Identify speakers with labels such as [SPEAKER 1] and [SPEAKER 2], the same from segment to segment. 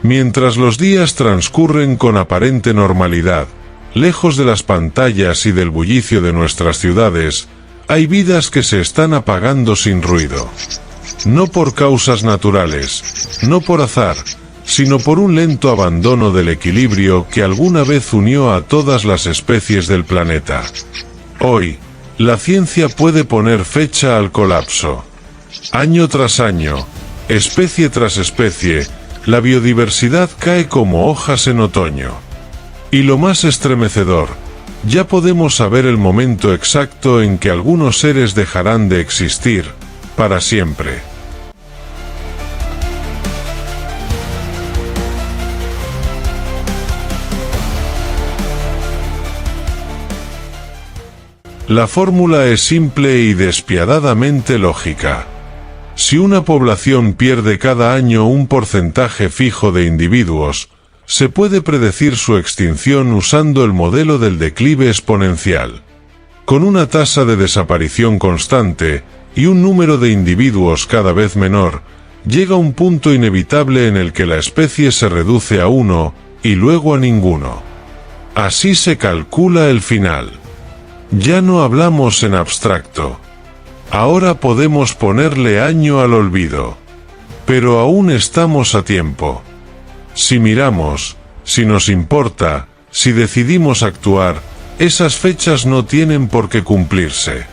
[SPEAKER 1] Mientras los días transcurren con aparente normalidad, lejos de las pantallas y del bullicio de nuestras ciudades, hay vidas que se están apagando sin ruido. No por causas naturales, no por azar, sino por un lento abandono del equilibrio que alguna vez unió a todas las especies del planeta. Hoy, la ciencia puede poner fecha al colapso. Año tras año, especie tras especie, la biodiversidad cae como hojas en otoño. Y lo más estremecedor, ya podemos saber el momento exacto en que algunos seres dejarán de existir, para siempre. La fórmula es simple y despiadadamente lógica. Si una población pierde cada año un porcentaje fijo de individuos, se puede predecir su extinción usando el modelo del declive exponencial. Con una tasa de desaparición constante y un número de individuos cada vez menor, llega un punto inevitable en el que la especie se reduce a uno y luego a ninguno. Así se calcula el final. Ya no hablamos en abstracto. Ahora podemos ponerle año al olvido. Pero aún estamos a tiempo. Si miramos, si nos importa, si decidimos actuar, esas fechas no tienen por qué cumplirse.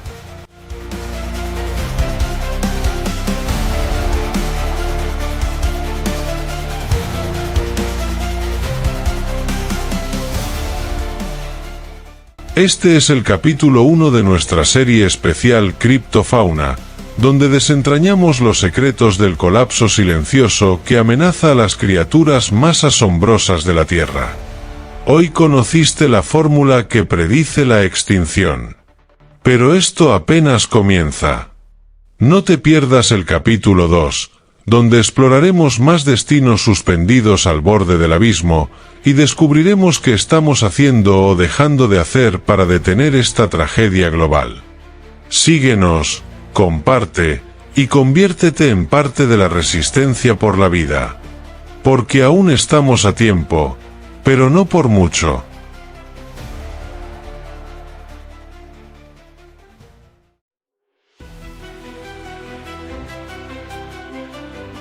[SPEAKER 1] Este es el capítulo 1 de nuestra serie especial Criptofauna, donde desentrañamos los secretos del colapso silencioso que amenaza a las criaturas más asombrosas de la Tierra. Hoy conociste la fórmula que predice la extinción. Pero esto apenas comienza. No te pierdas el capítulo 2, donde exploraremos más destinos suspendidos al borde del abismo, y descubriremos qué estamos haciendo o dejando de hacer para detener esta tragedia global. Síguenos, comparte, y conviértete en parte de la resistencia por la vida. Porque aún estamos a tiempo, pero no por mucho.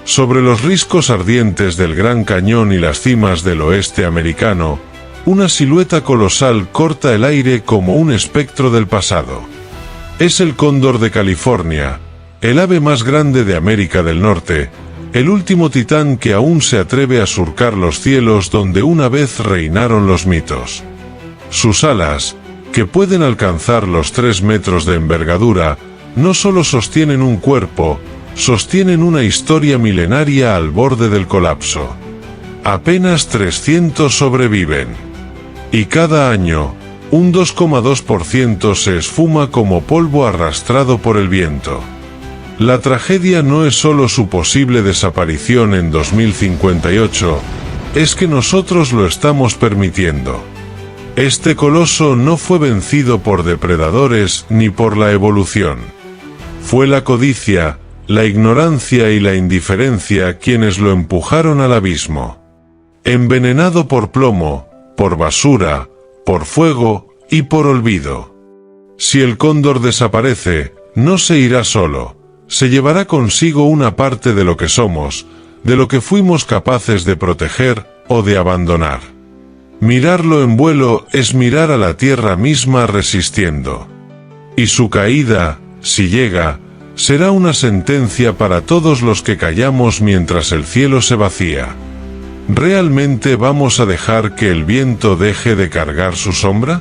[SPEAKER 1] Sobre los riscos ardientes del Gran Cañón y las cimas del oeste americano, una silueta colosal corta el aire como un espectro del pasado. Es el cóndor de California, el ave más grande de América del Norte, el último titán que aún se atreve a surcar los cielos donde una vez reinaron los mitos. Sus alas, que pueden alcanzar los 3 metros de envergadura, no solo sostienen un cuerpo, sostienen una historia milenaria al borde del colapso. Apenas 300 sobreviven. Y cada año, un 2,2% se esfuma como polvo arrastrado por el viento. La tragedia no es solo su posible desaparición en 2058, es que nosotros lo estamos permitiendo. Este coloso no fue vencido por depredadores ni por la evolución. Fue la codicia, la ignorancia y la indiferencia quienes lo empujaron al abismo. Envenenado por plomo, por basura, por fuego y por olvido. Si el cóndor desaparece, no se irá solo, se llevará consigo una parte de lo que somos, de lo que fuimos capaces de proteger o de abandonar. Mirarlo en vuelo es mirar a la tierra misma resistiendo. Y su caída, si llega, será una sentencia para todos los que callamos mientras el cielo se vacía. ¿Realmente vamos a dejar que el viento deje de cargar su sombra?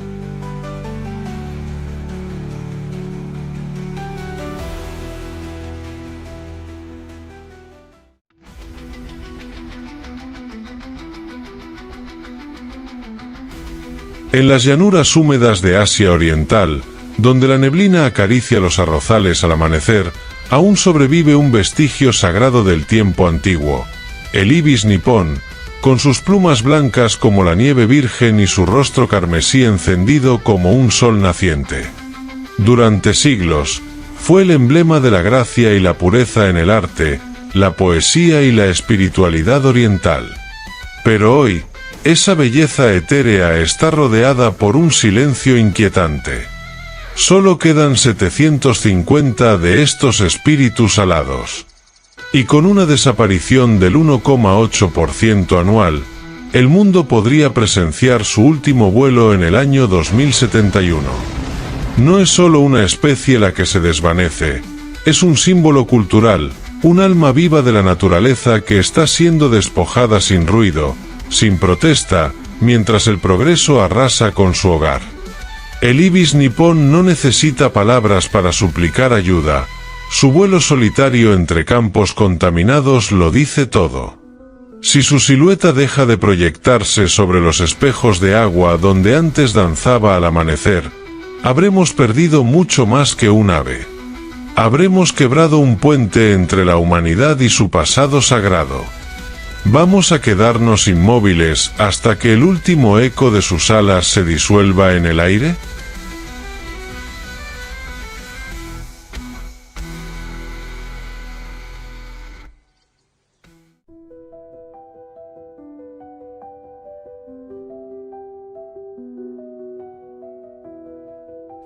[SPEAKER 1] En las llanuras húmedas de Asia Oriental, donde la neblina acaricia los arrozales al amanecer, aún sobrevive un vestigio sagrado del tiempo antiguo, el ibis nipón, con sus plumas blancas como la nieve virgen y su rostro carmesí encendido como un sol naciente. Durante siglos, fue el emblema de la gracia y la pureza en el arte, la poesía y la espiritualidad oriental. Pero hoy, esa belleza etérea está rodeada por un silencio inquietante. Solo quedan 750 de estos espíritus alados. Y con una desaparición del 1,8% anual, el mundo podría presenciar su último vuelo en el año 2071. No es solo una especie la que se desvanece, es un símbolo cultural, un alma viva de la naturaleza que está siendo despojada sin ruido, sin protesta, mientras el progreso arrasa con su hogar. El ibis nipón no necesita palabras para suplicar ayuda. Su vuelo solitario entre campos contaminados lo dice todo. Si su silueta deja de proyectarse sobre los espejos de agua donde antes danzaba al amanecer, habremos perdido mucho más que un ave. Habremos quebrado un puente entre la humanidad y su pasado sagrado. ¿Vamos a quedarnos inmóviles hasta que el último eco de sus alas se disuelva en el aire?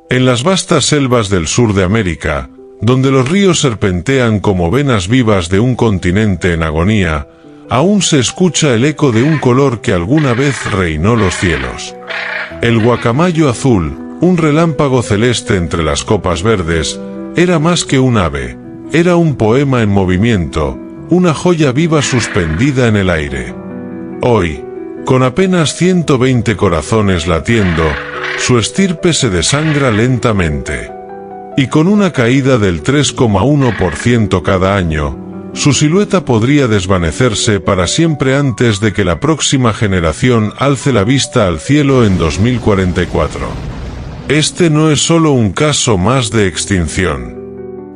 [SPEAKER 1] En las vastas selvas del sur de América, donde los ríos serpentean como venas vivas de un continente en agonía, aún se escucha el eco de un color que alguna vez reinó los cielos. El guacamayo azul, un relámpago celeste entre las copas verdes, era más que un ave, era un poema en movimiento, una joya viva suspendida en el aire. Hoy, con apenas 120 corazones latiendo, su estirpe se desangra lentamente. Y con una caída del 3,1% cada año, su silueta podría desvanecerse para siempre antes de que la próxima generación alce la vista al cielo en 2044. Este no es solo un caso más de extinción.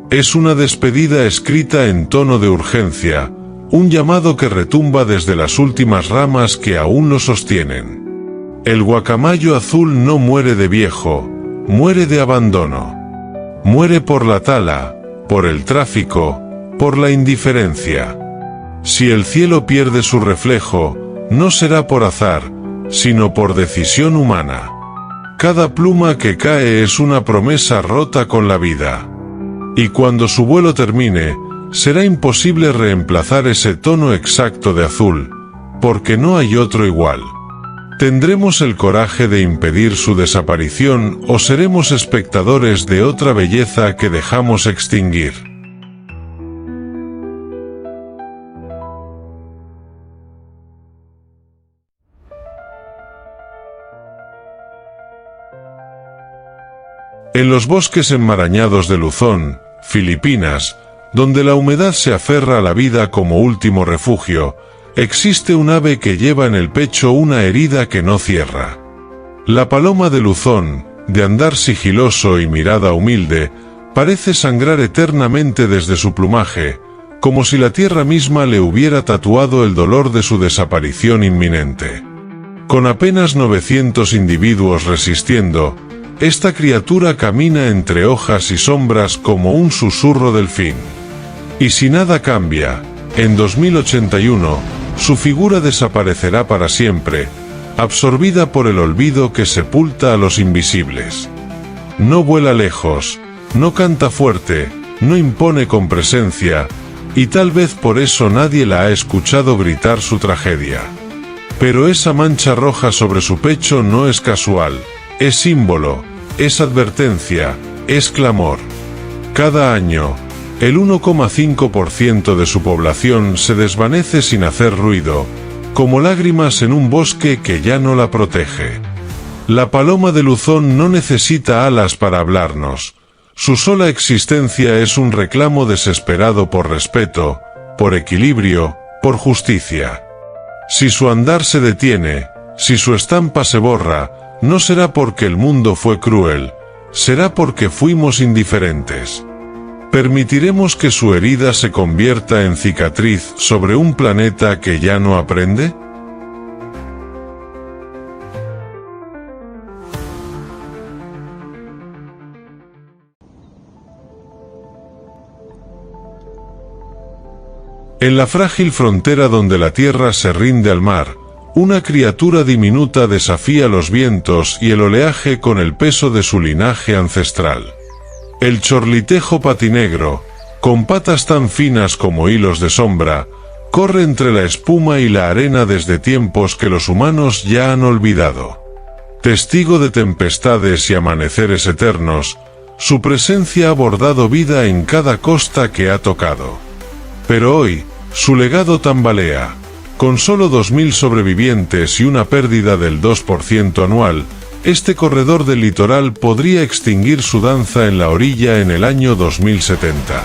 [SPEAKER 1] Es una despedida escrita en tono de urgencia, un llamado que retumba desde las últimas ramas que aún lo sostienen. El guacamayo azul no muere de viejo, muere de abandono. Muere por la tala, por el tráfico, por la indiferencia. Si el cielo pierde su reflejo, no será por azar, sino por decisión humana. Cada pluma que cae es una promesa rota con la vida. Y cuando su vuelo termine, será imposible reemplazar ese tono exacto de azul, porque no hay otro igual. ¿Tendremos el coraje de impedir su desaparición o seremos espectadores de otra belleza que dejamos extinguir? En los bosques enmarañados de Luzón, Filipinas, donde la humedad se aferra a la vida como último refugio, existe un ave que lleva en el pecho una herida que no cierra. La paloma de Luzón, de andar sigiloso y mirada humilde, parece sangrar eternamente desde su plumaje, como si la tierra misma le hubiera tatuado el dolor de su desaparición inminente. Con apenas 900 individuos resistiendo, esta criatura camina entre hojas y sombras como un susurro del fin. Y si nada cambia, en 2081, su figura desaparecerá para siempre, absorbida por el olvido que sepulta a los invisibles. No vuela lejos, no canta fuerte, no impone con presencia, y tal vez por eso nadie la ha escuchado gritar su tragedia. Pero esa mancha roja sobre su pecho no es casual, es símbolo, es advertencia, es clamor. Cada año, el 1,5% de su población se desvanece sin hacer ruido, como lágrimas en un bosque que ya no la protege. La paloma de Luzón no necesita alas para hablarnos. Su sola existencia es un reclamo desesperado por respeto, por equilibrio, por justicia. Si su andar se detiene, si su estampa se borra, no será porque el mundo fue cruel, será porque fuimos indiferentes. ¿Permitiremos que su herida se convierta en cicatriz sobre un planeta que ya no aprende? En la frágil frontera donde la tierra se rinde al mar, Una criatura diminuta desafía los vientos y el oleaje con el peso de su linaje ancestral. El chorlitejo patinegro, con patas tan finas como hilos de sombra, corre entre la espuma y la arena desde tiempos que los humanos ya han olvidado. Testigo de tempestades y amaneceres eternos, su presencia ha bordado vida en cada costa que ha tocado. Pero hoy, su legado tambalea. Con solo 2000 sobrevivientes y una pérdida del 2% anual, este corredor del litoral podría extinguir su danza en la orilla en el año 2070.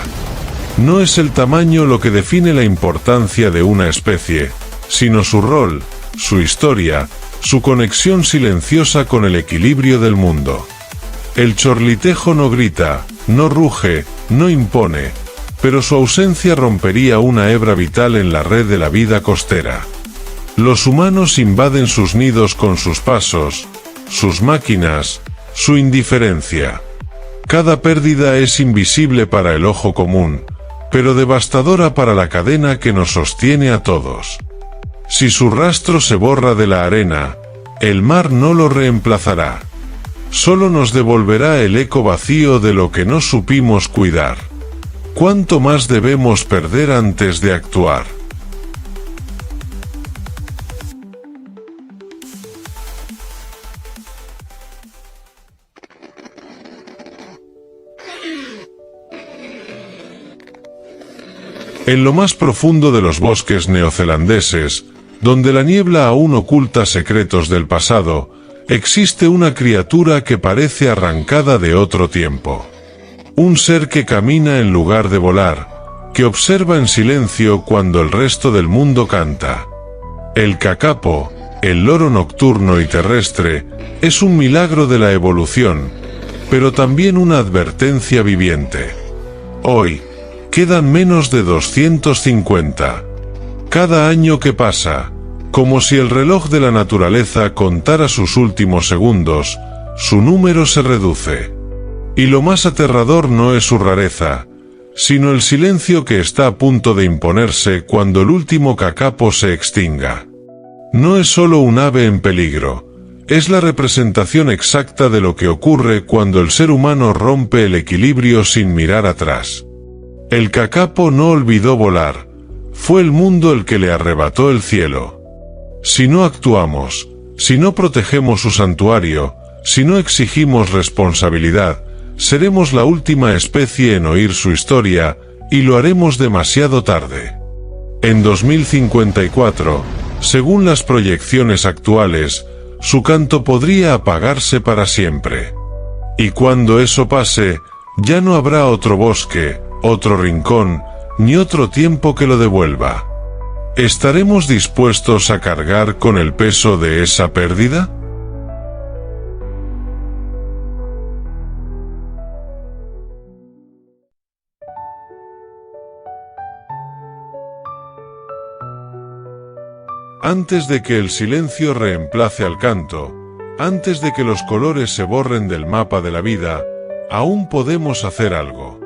[SPEAKER 1] No es el tamaño lo que define la importancia de una especie, sino su rol, su historia, su conexión silenciosa con el equilibrio del mundo. El chorlitejo no grita, no ruge, no impone, pero su ausencia rompería una hebra vital en la red de la vida costera. Los humanos invaden sus nidos con sus pasos, sus máquinas, su indiferencia. Cada pérdida es invisible para el ojo común, pero devastadora para la cadena que nos sostiene a todos. Si su rastro se borra de la arena, el mar no lo reemplazará. Solo nos devolverá el eco vacío de lo que no supimos cuidar. ¿Cuánto más debemos perder antes de actuar? En lo más profundo de los bosques neozelandeses, donde la niebla aún oculta secretos del pasado, existe una criatura que parece arrancada de otro tiempo. Un ser que camina en lugar de volar, que observa en silencio cuando el resto del mundo canta. El kakapo, el loro nocturno y terrestre, es un milagro de la evolución, pero también una advertencia viviente. Hoy, quedan menos de 250. Cada año que pasa, como si el reloj de la naturaleza contara sus últimos segundos, su número se reduce. Y lo más aterrador no es su rareza, sino el silencio que está a punto de imponerse cuando el último kakapo se extinga. No es solo un ave en peligro, es la representación exacta de lo que ocurre cuando el ser humano rompe el equilibrio sin mirar atrás. El kakapo no olvidó volar, fue el mundo el que le arrebató el cielo. Si no actuamos, si no protegemos su santuario, si no exigimos responsabilidad, seremos la última especie en oír su historia, y lo haremos demasiado tarde. En 2054, según las proyecciones actuales, su canto podría apagarse para siempre. Y cuando eso pase, ya no habrá otro bosque, otro rincón, ni otro tiempo que lo devuelva. ¿Estaremos dispuestos a cargar con el peso de esa pérdida? Antes de que el silencio reemplace al canto, antes de que los colores se borren del mapa de la vida, aún podemos hacer algo.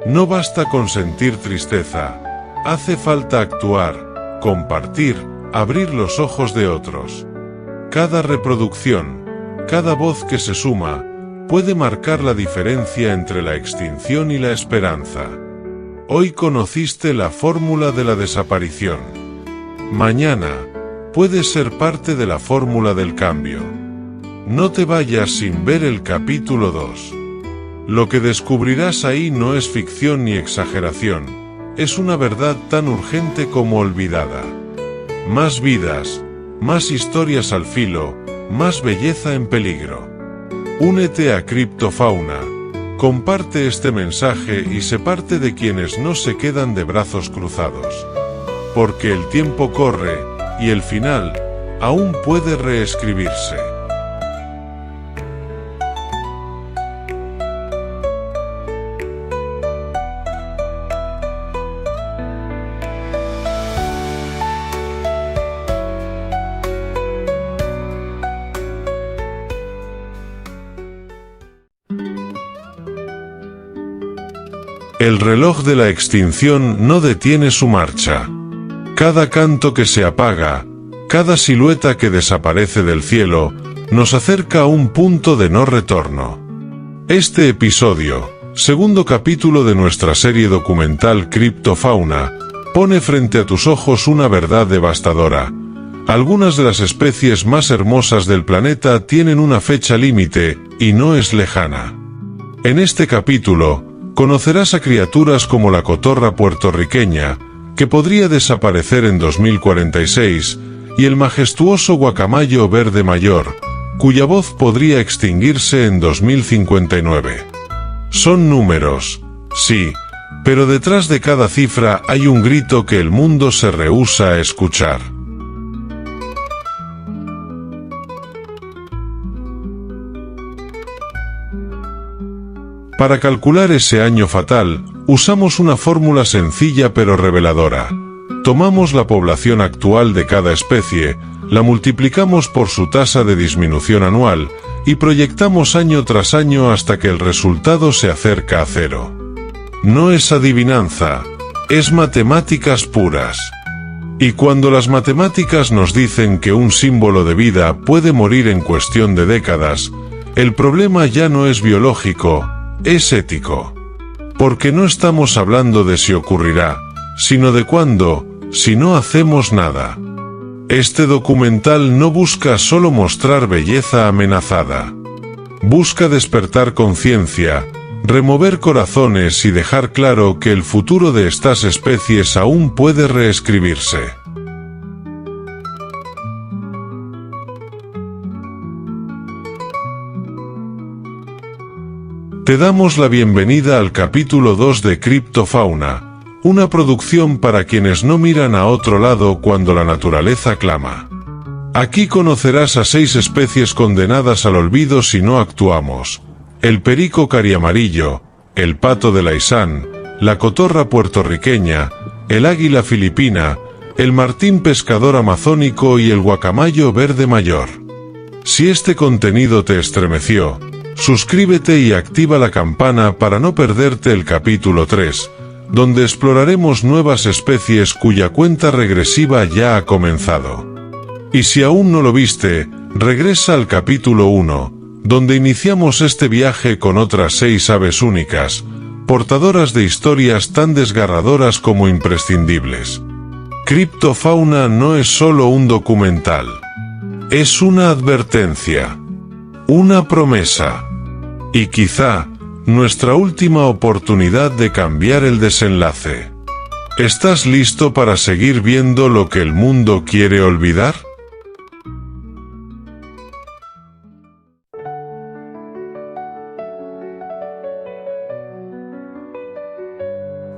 [SPEAKER 1] No basta con sentir tristeza, hace falta actuar, compartir, abrir los ojos de otros. Cada reproducción, cada voz que se suma, puede marcar la diferencia entre la extinción y la esperanza. Hoy conociste la fórmula de la desaparición. Mañana, puedes ser parte de la fórmula del cambio. No te vayas sin ver el capítulo 2. Lo que descubrirás ahí no es ficción ni exageración, es una verdad tan urgente como olvidada. Más vidas, más historias al filo, más belleza en peligro. Únete a Criptofauna, comparte este mensaje y sé parte de quienes no se quedan de brazos cruzados. Porque el tiempo corre, y el final, aún puede reescribirse. El reloj de la extinción no detiene su marcha. Cada canto que se apaga, Cada silueta que desaparece del cielo nos acerca a un punto de no retorno. Este episodio, segundo capítulo de nuestra serie documental Criptofauna, pone frente a tus ojos una verdad devastadora. Algunas de las especies más hermosas del planeta tienen una fecha límite, y no es lejana. En este capítulo, conocerás a criaturas como la cotorra puertorriqueña, que podría desaparecer en 2046, y el majestuoso guacamayo verde mayor, cuya voz podría extinguirse en 2059. Son números, sí, pero detrás de cada cifra hay un grito que el mundo se rehúsa a escuchar. Para calcular ese año fatal, usamos una fórmula sencilla pero reveladora. Tomamos la población actual de cada especie, la multiplicamos por su tasa de disminución anual, y proyectamos año tras año hasta que el resultado se acerca a cero. No es adivinanza, es matemáticas puras. Y cuando las matemáticas nos dicen que un símbolo de vida puede morir en cuestión de décadas, el problema ya no es biológico, es ético. Porque no estamos hablando de si ocurrirá, sino de cuándo, si no hacemos nada. Este documental no busca solo mostrar belleza amenazada. Busca despertar conciencia, remover corazones y dejar claro que el futuro de estas especies aún puede reescribirse. Te damos la bienvenida al capítulo 2 de Criptofauna, una producción para quienes no miran a otro lado cuando la naturaleza clama. Aquí conocerás a 6 especies condenadas al olvido si no actuamos: el perico cariamarillo, el pato de Laisán, la cotorra puertorriqueña, el águila filipina, el martín pescador amazónico y el guacamayo verde mayor. Si este contenido te estremeció, suscríbete y activa la campana para no perderte el capítulo 3, donde exploraremos nuevas especies cuya cuenta regresiva ya ha comenzado. Y si aún no lo viste, regresa al capítulo 1, donde iniciamos este viaje con otras 6 aves únicas, portadoras de historias tan desgarradoras como imprescindibles. Criptofauna no es solo un documental. Es una advertencia. Una promesa. Y quizá, nuestra última oportunidad de cambiar el desenlace. ¿Estás listo para seguir viendo lo que el mundo quiere olvidar?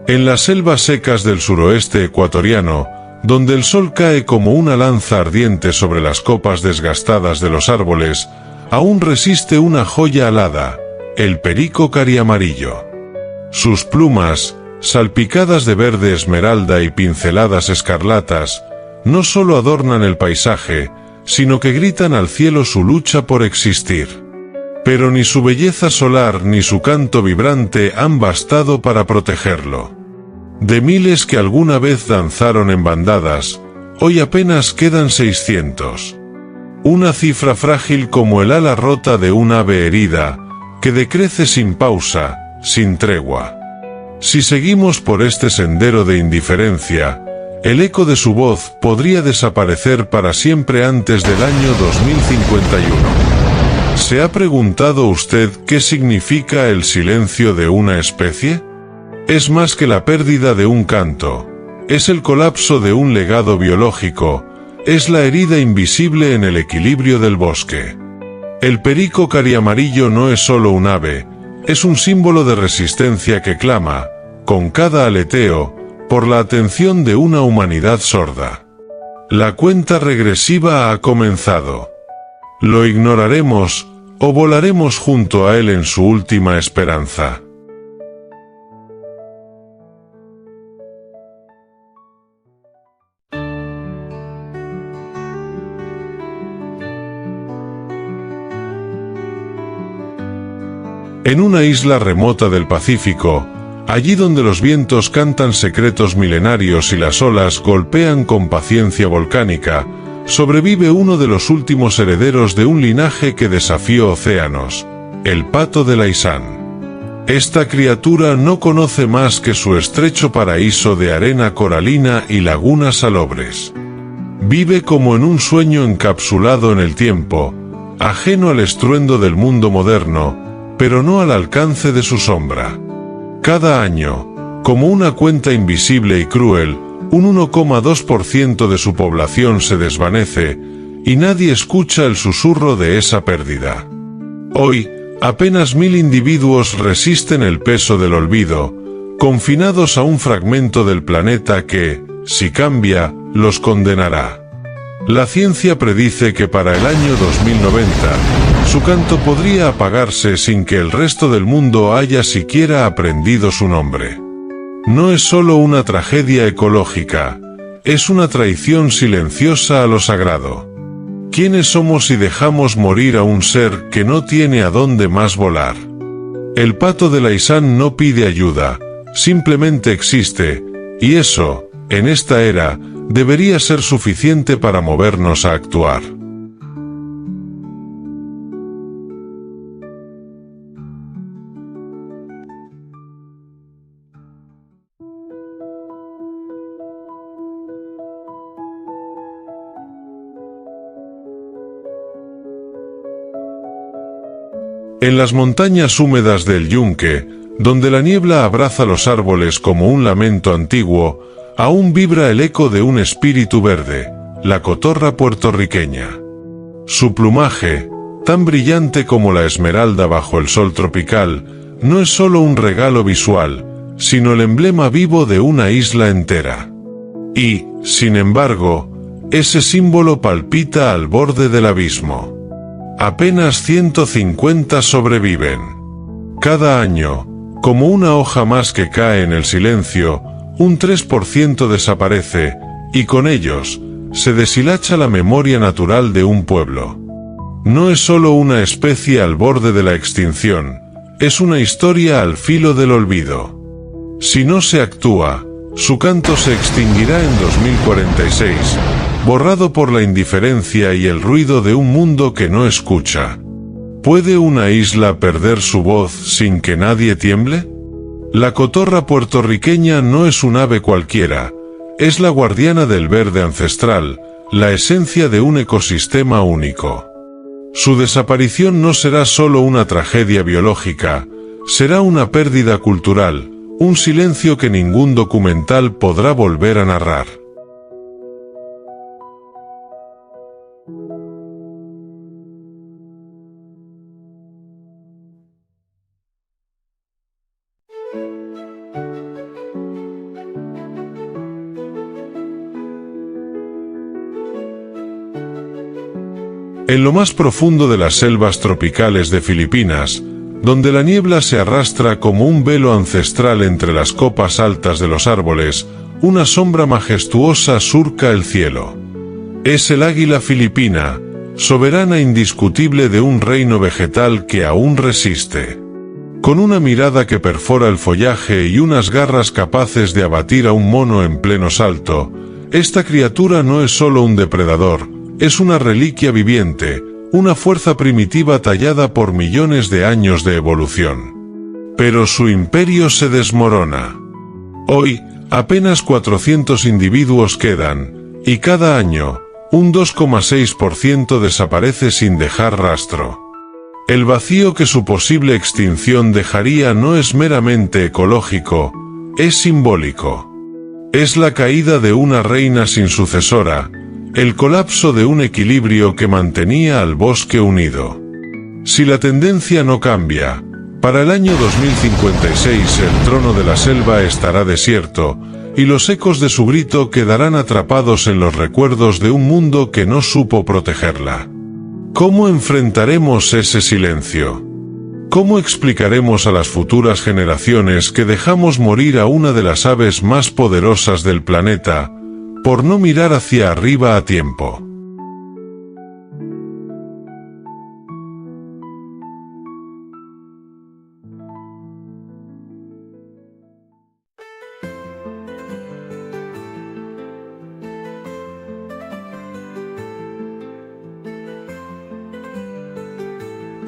[SPEAKER 1] En las selvas secas del suroeste ecuatoriano, donde el sol cae como una lanza ardiente sobre las copas desgastadas de los árboles, aún resiste una joya alada: el perico cariamarillo. Sus plumas, salpicadas de verde esmeralda y pinceladas escarlatas, no solo adornan el paisaje, sino que gritan al cielo su lucha por existir. Pero ni su belleza solar ni su canto vibrante han bastado para protegerlo. De miles que alguna vez danzaron en bandadas, hoy apenas quedan 600. Una cifra frágil como el ala rota de un ave herida, que decrece sin pausa, sin tregua. Si seguimos por este sendero de indiferencia, el eco de su voz podría desaparecer para siempre antes del año 2051. ¿Se ha preguntado usted qué significa el silencio de una especie? Es más que la pérdida de un canto, es el colapso de un legado biológico, es la herida invisible en el equilibrio del bosque. El perico cariamarillo no es solo un ave, es un símbolo de resistencia que clama, con cada aleteo, por la atención de una humanidad sorda. La cuenta regresiva ha comenzado. ¿Lo ignoraremos, o volaremos junto a él en su última esperanza? En una isla remota del Pacífico, allí donde los vientos cantan secretos milenarios y las olas golpean con paciencia volcánica, sobrevive uno de los últimos herederos de un linaje que desafió océanos, el pato de Laysan. Esta criatura no conoce más que su estrecho paraíso de arena coralina y lagunas salobres. Vive como en un sueño encapsulado en el tiempo, ajeno al estruendo del mundo moderno, pero no al alcance de su sombra. Cada año, como una cuenta invisible y cruel, un 1,2% de su población se desvanece, y nadie escucha el susurro de esa pérdida. Hoy, apenas 1000 individuos resisten el peso del olvido, confinados a un fragmento del planeta que, si cambia, los condenará. La ciencia predice que para el año 2090, su canto podría apagarse sin que el resto del mundo haya siquiera aprendido su nombre. No es solo una tragedia ecológica, es una traición silenciosa a lo sagrado. ¿Quiénes somos si dejamos morir a un ser que no tiene a dónde más volar? El pato de Laysan no pide ayuda, simplemente existe, y eso, en esta era, debería ser suficiente para movernos a actuar. En las montañas húmedas del Yunque, donde la niebla abraza los árboles como un lamento antiguo, aún vibra el eco de un espíritu verde, la cotorra puertorriqueña. Su plumaje, tan brillante como la esmeralda bajo el sol tropical, no es solo un regalo visual, sino el emblema vivo de una isla entera. Y, sin embargo, ese símbolo palpita al borde del abismo. Apenas 150 sobreviven. Cada año, como una hoja más que cae en el silencio, un 3% desaparece, y con ellos, se deshilacha la memoria natural de un pueblo. No es solo una especie al borde de la extinción, es una historia al filo del olvido. Si no se actúa, su canto se extinguirá en 2046, borrado por la indiferencia y el ruido de un mundo que no escucha. ¿Puede una isla perder su voz sin que nadie tiemble? La cotorra puertorriqueña no es un ave cualquiera, es la guardiana del verde ancestral, la esencia de un ecosistema único. Su desaparición no será solo una tragedia biológica, será una pérdida cultural, un silencio que ningún documental podrá volver a narrar. En lo más profundo de las selvas tropicales de Filipinas, donde la niebla se arrastra como un velo ancestral entre las copas altas de los árboles, una sombra majestuosa surca el cielo. Es el águila filipina, soberana indiscutible de un reino vegetal que aún resiste. Con una mirada que perfora el follaje y unas garras capaces de abatir a un mono en pleno salto, esta criatura no es solo un depredador, es una reliquia viviente, una fuerza primitiva tallada por millones de años de evolución. Pero su imperio se desmorona. Hoy, apenas 400 individuos quedan, y cada año, un 2,6% desaparece sin dejar rastro. El vacío que su posible extinción dejaría no es meramente ecológico, es simbólico. Es la caída de una reina sin sucesora, el colapso de un equilibrio que mantenía al bosque unido. Si la tendencia no cambia, para el año 2056 el trono de la selva estará desierto, y los ecos de su grito quedarán atrapados en los recuerdos de un mundo que no supo protegerla. ¿Cómo enfrentaremos ese silencio? ¿Cómo explicaremos a las futuras generaciones que dejamos morir a una de las aves más poderosas del planeta, por no mirar hacia arriba a tiempo?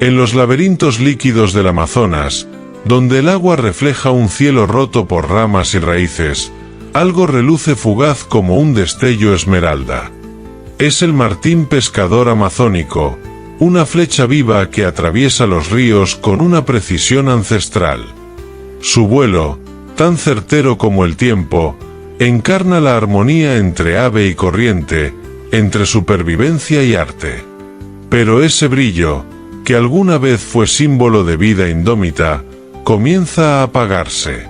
[SPEAKER 1] En los laberintos líquidos del Amazonas, donde el agua refleja un cielo roto por ramas y raíces, algo reluce fugaz como un destello esmeralda. Es el martín pescador amazónico, una flecha viva que atraviesa los ríos con una precisión ancestral. Su vuelo, tan certero como el tiempo, encarna la armonía entre ave y corriente, entre supervivencia y arte. Pero ese brillo, que alguna vez fue símbolo de vida indómita, comienza a apagarse.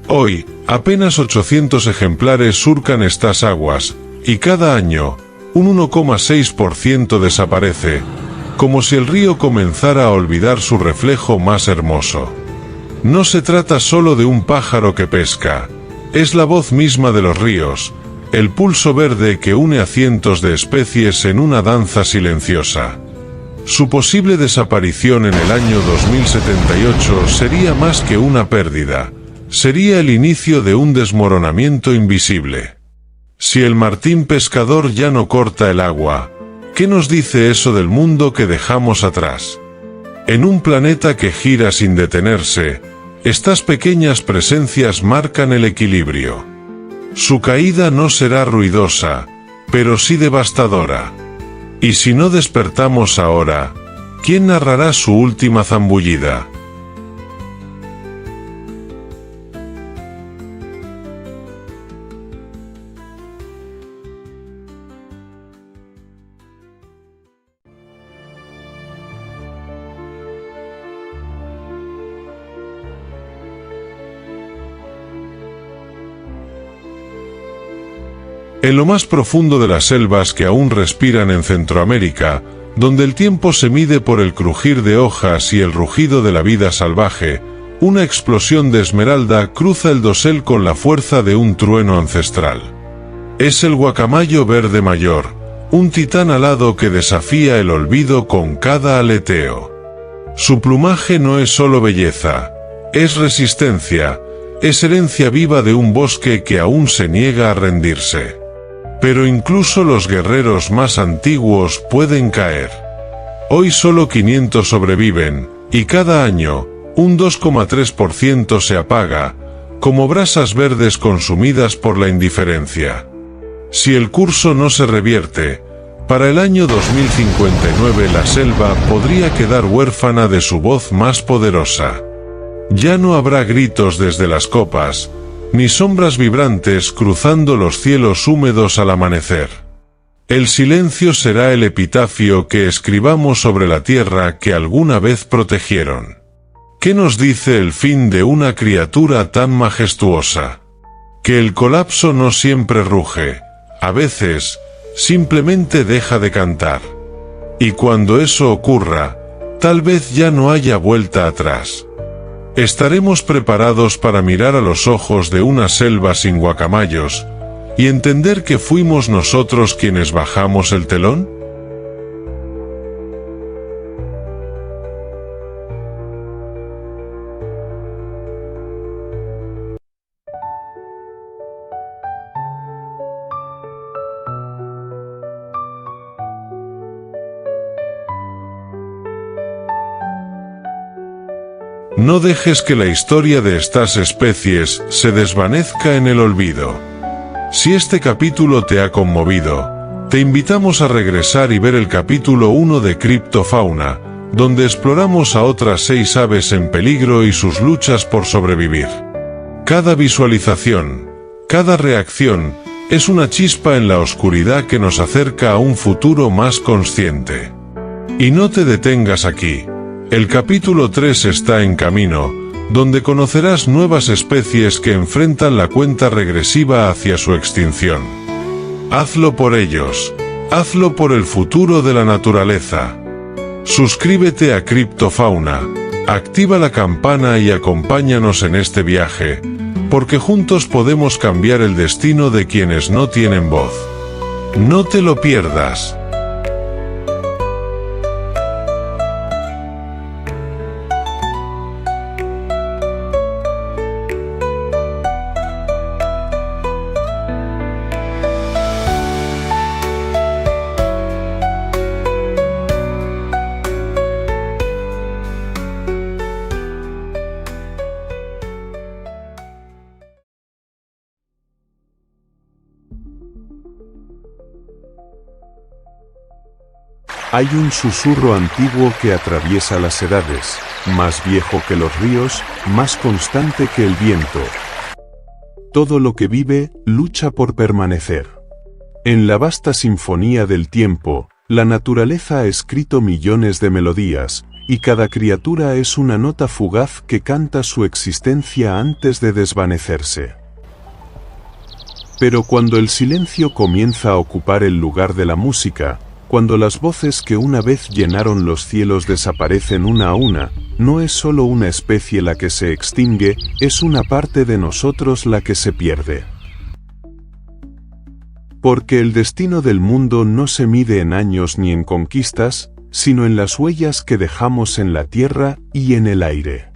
[SPEAKER 1] Hoy, apenas 800 ejemplares surcan estas aguas, y cada año, un 1,6% desaparece, como si el río comenzara a olvidar su reflejo más hermoso. No se trata solo de un pájaro que pesca, es la voz misma de los ríos, el pulso verde que une a cientos de especies en una danza silenciosa. Su posible desaparición en el año 2078 sería más que una pérdida, sería el inicio de un desmoronamiento invisible. Si el martín pescador ya no corta el agua, ¿qué nos dice eso del mundo que dejamos atrás? En un planeta que gira sin detenerse, estas pequeñas presencias marcan el equilibrio. Su caída no será ruidosa, pero sí devastadora. Y si no despertamos ahora, ¿quién narrará su última zambullida? En lo más profundo de las selvas que aún respiran en Centroamérica, donde el tiempo se mide por el crujir de hojas y el rugido de la vida salvaje, una explosión de esmeralda cruza el dosel con la fuerza de un trueno ancestral. Es el guacamayo verde mayor, un titán alado que desafía el olvido con cada aleteo. Su plumaje no es solo belleza, es resistencia, es herencia viva de un bosque que aún se niega a rendirse. Pero incluso los guerreros más antiguos pueden caer. Hoy solo 500 sobreviven, y cada año, un 2,3% se apaga, como brasas verdes consumidas por la indiferencia. Si el curso no se revierte, para el año 2059 la selva podría quedar huérfana de su voz más poderosa. Ya no habrá gritos desde las copas, ni sombras vibrantes cruzando los cielos húmedos al amanecer. El silencio será el epitafio que escribamos sobre la tierra que alguna vez protegieron. ¿Qué nos dice el fin de una criatura tan majestuosa? Que el colapso no siempre ruge, a veces, simplemente deja de cantar. Y cuando eso ocurra, tal vez ya no haya vuelta atrás. ¿Estaremos preparados para mirar a los ojos de una selva sin guacamayos y entender que fuimos nosotros quienes bajamos el telón? No dejes que la historia de estas especies se desvanezca en el olvido. Si este capítulo te ha conmovido, te invitamos a regresar y ver el capítulo 1 de Criptofauna, donde exploramos a otras 6 aves en peligro y sus luchas por sobrevivir. Cada visualización, cada reacción, es una chispa en la oscuridad que nos acerca a un futuro más consciente. Y no te detengas aquí. El capítulo 3 está en camino, donde conocerás nuevas especies que enfrentan la cuenta regresiva hacia su extinción. Hazlo por ellos, hazlo por el futuro de la naturaleza. Suscríbete a Criptofauna, activa la campana y acompáñanos en este viaje, porque juntos podemos cambiar el destino de quienes no tienen voz. No te lo pierdas.
[SPEAKER 2] Hay un susurro antiguo que atraviesa las edades, más viejo que los ríos, más constante que el viento. Todo lo que vive, lucha por permanecer. En la vasta sinfonía del tiempo, la naturaleza ha escrito millones de melodías, y cada criatura es una nota fugaz que canta su existencia antes de desvanecerse. Pero cuando el silencio comienza a ocupar el lugar de la música, cuando las voces que una vez llenaron los cielos desaparecen una a una, no es solo una especie la que se extingue, es una parte de nosotros la que se pierde. Porque el destino del mundo no se mide en años ni en conquistas, sino en las huellas que dejamos en la tierra y en el aire.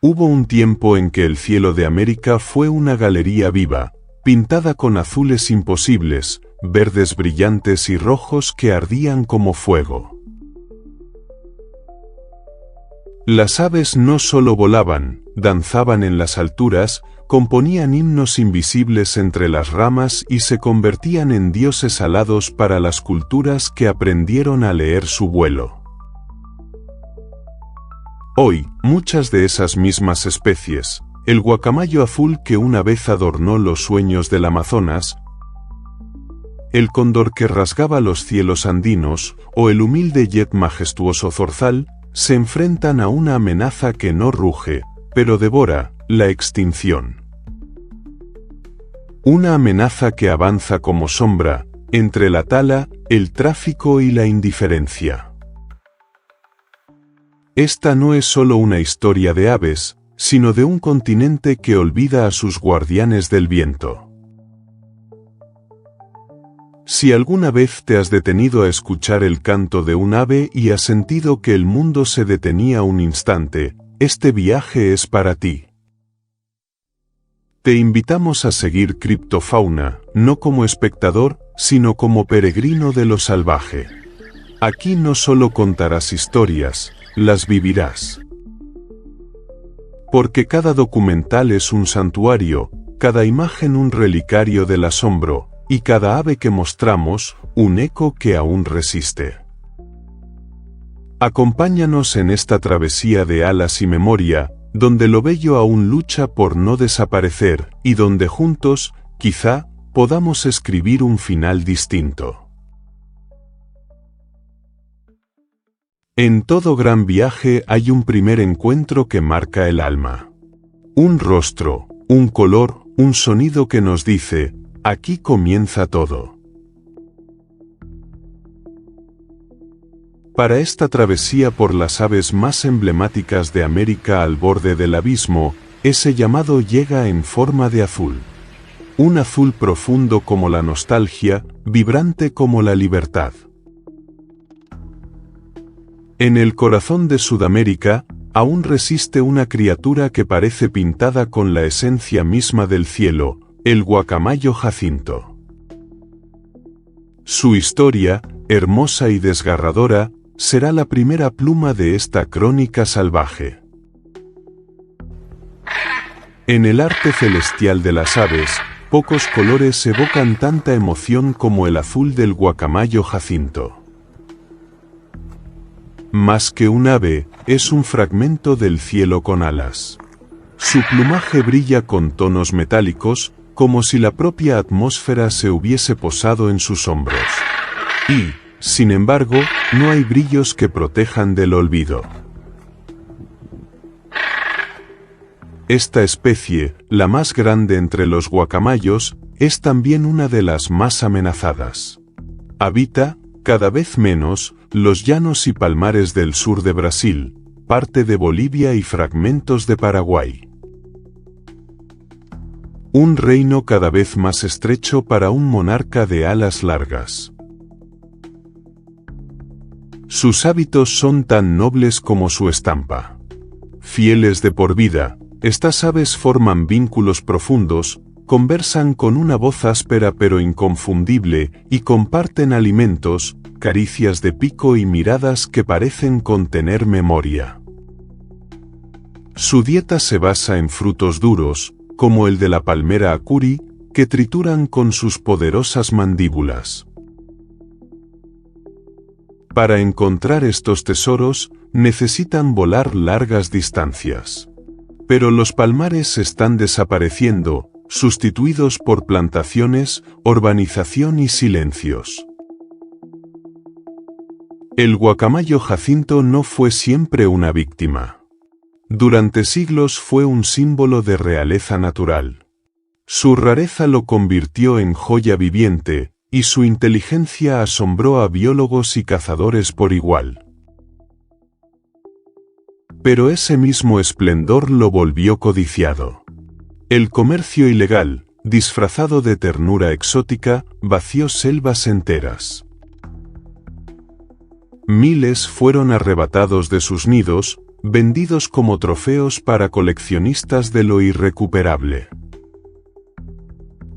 [SPEAKER 2] Hubo un tiempo en que el cielo de América fue una galería viva, pintada con azules imposibles, verdes brillantes y rojos que ardían como fuego. Las aves no solo volaban, danzaban en las alturas, componían himnos invisibles entre las ramas y se convertían en dioses alados para las culturas que aprendieron a leer su vuelo. Hoy, muchas de esas mismas especies, el guacamayo azul que una vez adornó los sueños del Amazonas, el cóndor que rasgaba los cielos andinos, o el humilde yet majestuoso zorzal, se enfrentan a una amenaza que no ruge, pero devora, la extinción. Una amenaza que avanza como sombra, entre la tala, el tráfico y la indiferencia. Esta no es solo una historia de aves, sino de un continente que olvida a sus guardianes del viento. Si alguna vez te has detenido a escuchar el canto de un ave y has sentido que el mundo se detenía un instante, este viaje es para ti. Te invitamos a seguir Criptofauna, no como espectador, sino como peregrino de lo salvaje. Aquí no solo contarás historias, las vivirás. Porque cada documental es un santuario, cada imagen un relicario del asombro, y cada ave que mostramos, un eco que aún resiste. Acompáñanos en esta travesía de alas y memoria, donde lo bello aún lucha por no desaparecer, y donde juntos, quizá, podamos escribir un final distinto. En todo gran viaje hay un primer encuentro que marca el alma. Un rostro, un color, un sonido que nos dice, aquí comienza todo. Para esta travesía por las aves más emblemáticas de América al borde del abismo, ese llamado llega en forma de azul. Un azul profundo como la nostalgia, vibrante como la libertad. En el corazón de Sudamérica, aún resiste una criatura que parece pintada con la esencia misma del cielo, el guacamayo jacinto. Su historia, hermosa y desgarradora, será la primera pluma de esta crónica salvaje. En el arte celestial de las aves, pocos colores evocan tanta emoción como el azul del guacamayo jacinto. Más que un ave, es un fragmento del cielo con alas. Su plumaje brilla con tonos metálicos, como si la propia atmósfera se hubiese posado en sus hombros. Y, sin embargo, no hay brillos que protejan del olvido. Esta especie, la más grande entre los guacamayos, es también una de las más amenazadas. Habita, cada vez menos, los llanos y palmares del sur de Brasil, parte de Bolivia y fragmentos de Paraguay. Un reino cada vez más estrecho para un monarca de alas largas. Sus hábitos son tan nobles como su estampa. Fieles de por vida, estas aves forman vínculos profundos, conversan con una voz áspera pero inconfundible y comparten alimentos, caricias de pico y miradas que parecen contener memoria. Su dieta se basa en frutos duros, como el de la palmera acuri, que trituran con sus poderosas mandíbulas. Para encontrar estos tesoros, necesitan volar largas distancias. Pero los palmares están desapareciendo, sustituidos por plantaciones, urbanización y silencios. El guacamayo Jacinto no fue siempre una víctima. Durante siglos fue un símbolo de realeza natural. Su rareza lo convirtió en joya viviente, y su inteligencia asombró a biólogos y cazadores por igual. Pero ese mismo esplendor lo volvió codiciado. El comercio ilegal, disfrazado de ternura exótica, vació selvas enteras. Miles fueron arrebatados de sus nidos, vendidos como trofeos para coleccionistas de lo irrecuperable.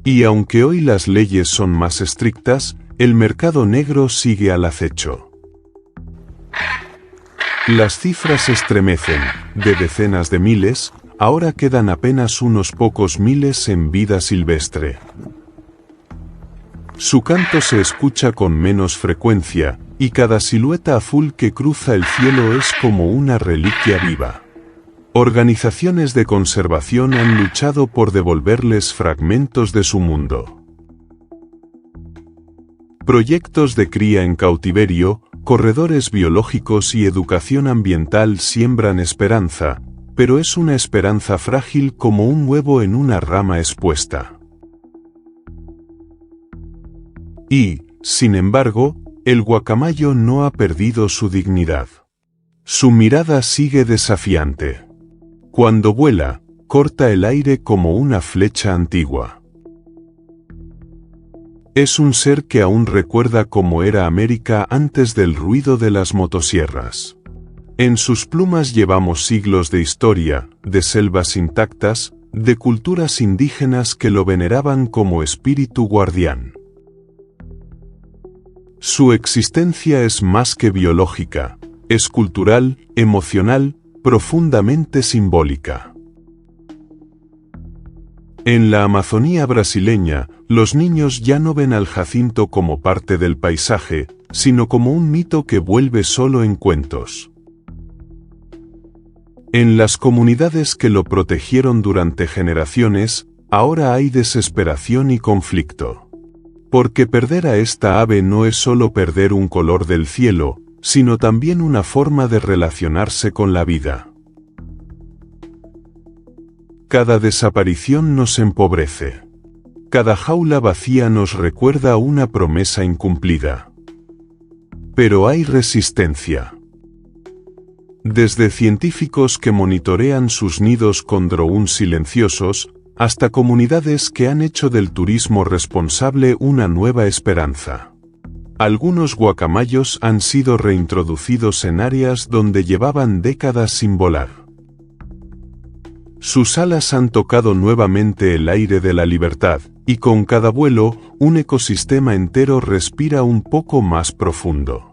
[SPEAKER 2] Y aunque hoy las leyes son más estrictas, el mercado negro sigue al acecho. Las cifras estremecen, de decenas de miles, ahora quedan apenas unos pocos miles en vida silvestre. Su canto se escucha con menos frecuencia, y cada silueta azul que cruza el cielo es como una reliquia viva. Organizaciones de conservación han luchado por devolverles fragmentos de su mundo. Proyectos de cría en cautiverio, corredores biológicos y educación ambiental siembran esperanza, pero es una esperanza frágil como un huevo en una rama expuesta. Y, sin embargo, el guacamayo no ha perdido su dignidad. Su mirada sigue desafiante. Cuando vuela, corta el aire como una flecha antigua. Es un ser que aún recuerda cómo era América antes del ruido de las motosierras. En sus plumas llevamos siglos de historia, de selvas intactas, de culturas indígenas que lo veneraban como espíritu guardián. Su existencia es más que biológica, es cultural, emocional, profundamente simbólica. En la Amazonía brasileña, los niños ya no ven al jacinto como parte del paisaje, sino como un mito que vuelve solo en cuentos. En las comunidades que lo protegieron durante generaciones, ahora hay desesperación y conflicto. Porque perder a esta ave no es solo perder un color del cielo, sino también una forma de relacionarse con la vida. Cada desaparición nos empobrece. Cada jaula vacía nos recuerda una promesa incumplida. Pero hay resistencia. Desde científicos que monitorean sus nidos con drones silenciosos, hasta comunidades que han hecho del turismo responsable una nueva esperanza. Algunos guacamayos han sido reintroducidos en áreas donde llevaban décadas sin volar. Sus alas han tocado nuevamente el aire de la libertad, y con cada vuelo, un ecosistema entero respira un poco más profundo.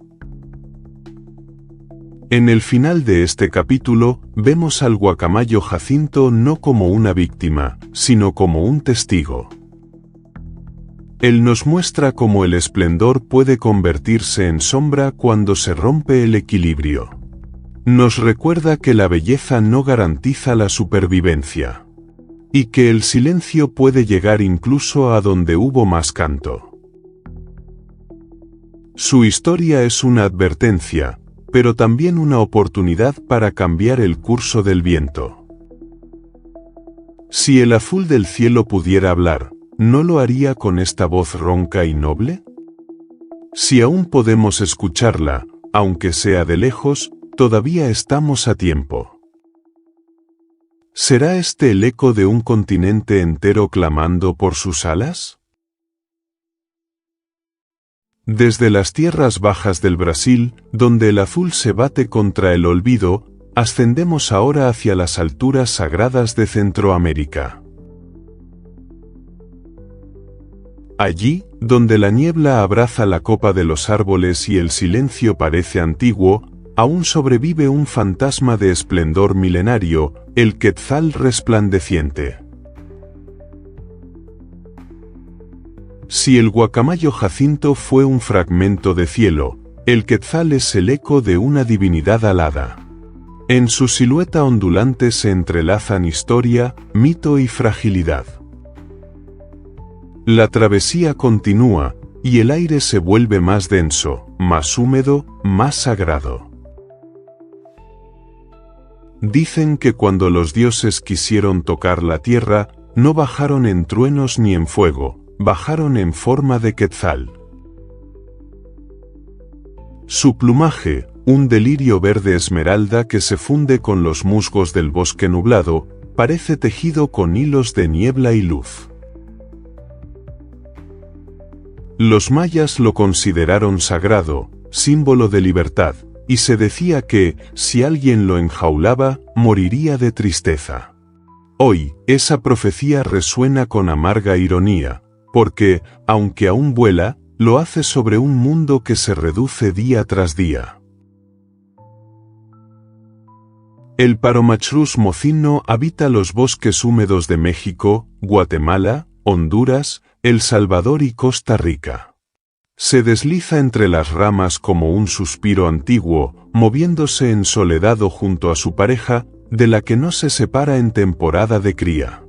[SPEAKER 2] En el final de este capítulo, vemos al guacamayo Jacinto no como una víctima, sino como un testigo. Él nos muestra cómo el esplendor puede convertirse en sombra cuando se rompe el equilibrio. Nos recuerda que la belleza no garantiza la supervivencia. Y que el silencio puede llegar incluso a donde hubo más canto. Su historia es una advertencia, pero también una oportunidad para cambiar el curso del viento. Si el azul del cielo pudiera hablar, ¿no lo haría con esta voz ronca y noble? Si aún podemos escucharla, aunque sea de lejos, todavía estamos a tiempo. ¿Será este el eco de un continente entero clamando por sus alas? Desde las tierras bajas del Brasil, donde el azul se bate contra el olvido, ascendemos ahora hacia las alturas sagradas de Centroamérica. Allí, donde la niebla abraza la copa de los árboles y el silencio parece antiguo, aún sobrevive un fantasma de esplendor milenario, el quetzal resplandeciente. Si el guacamayo Jacinto fue un fragmento de cielo, El quetzal es el eco de una divinidad alada. En su silueta ondulante se entrelazan historia, mito y fragilidad. La travesía continúa, y el aire se vuelve más denso, más húmedo, más sagrado. Dicen que cuando los dioses quisieron tocar la tierra, no bajaron en truenos ni en fuego, bajaron en forma de quetzal. Su plumaje, un delirio verde esmeralda que se funde con los musgos del bosque nublado, parece tejido con hilos de niebla y luz. Los mayas lo consideraron sagrado, símbolo de libertad, y se decía que, si alguien lo enjaulaba, moriría de tristeza. Hoy, esa profecía resuena con amarga ironía, porque, aunque aún vuela, lo hace sobre un mundo que se reduce día tras día. El Paromachrus mocino habita los bosques húmedos de México, Guatemala, Honduras, El Salvador y Costa Rica. Se desliza entre las ramas como un suspiro antiguo, moviéndose en soledad o junto a su pareja, de la que no se separa en temporada de cría.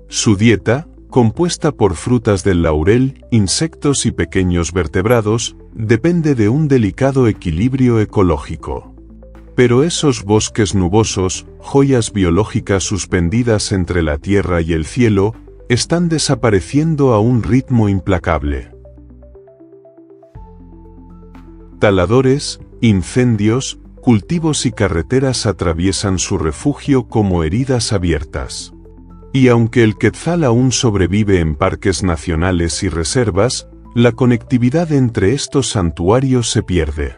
[SPEAKER 2] Su dieta, compuesta por frutas del laurel, insectos y pequeños vertebrados, depende de un delicado equilibrio ecológico. Pero esos bosques nubosos, joyas biológicas suspendidas entre la tierra y el cielo, están desapareciendo a un ritmo implacable. Taladores, incendios, cultivos y carreteras atraviesan su refugio como heridas abiertas. Y aunque el quetzal aún sobrevive en parques nacionales y reservas, la conectividad entre estos santuarios se pierde.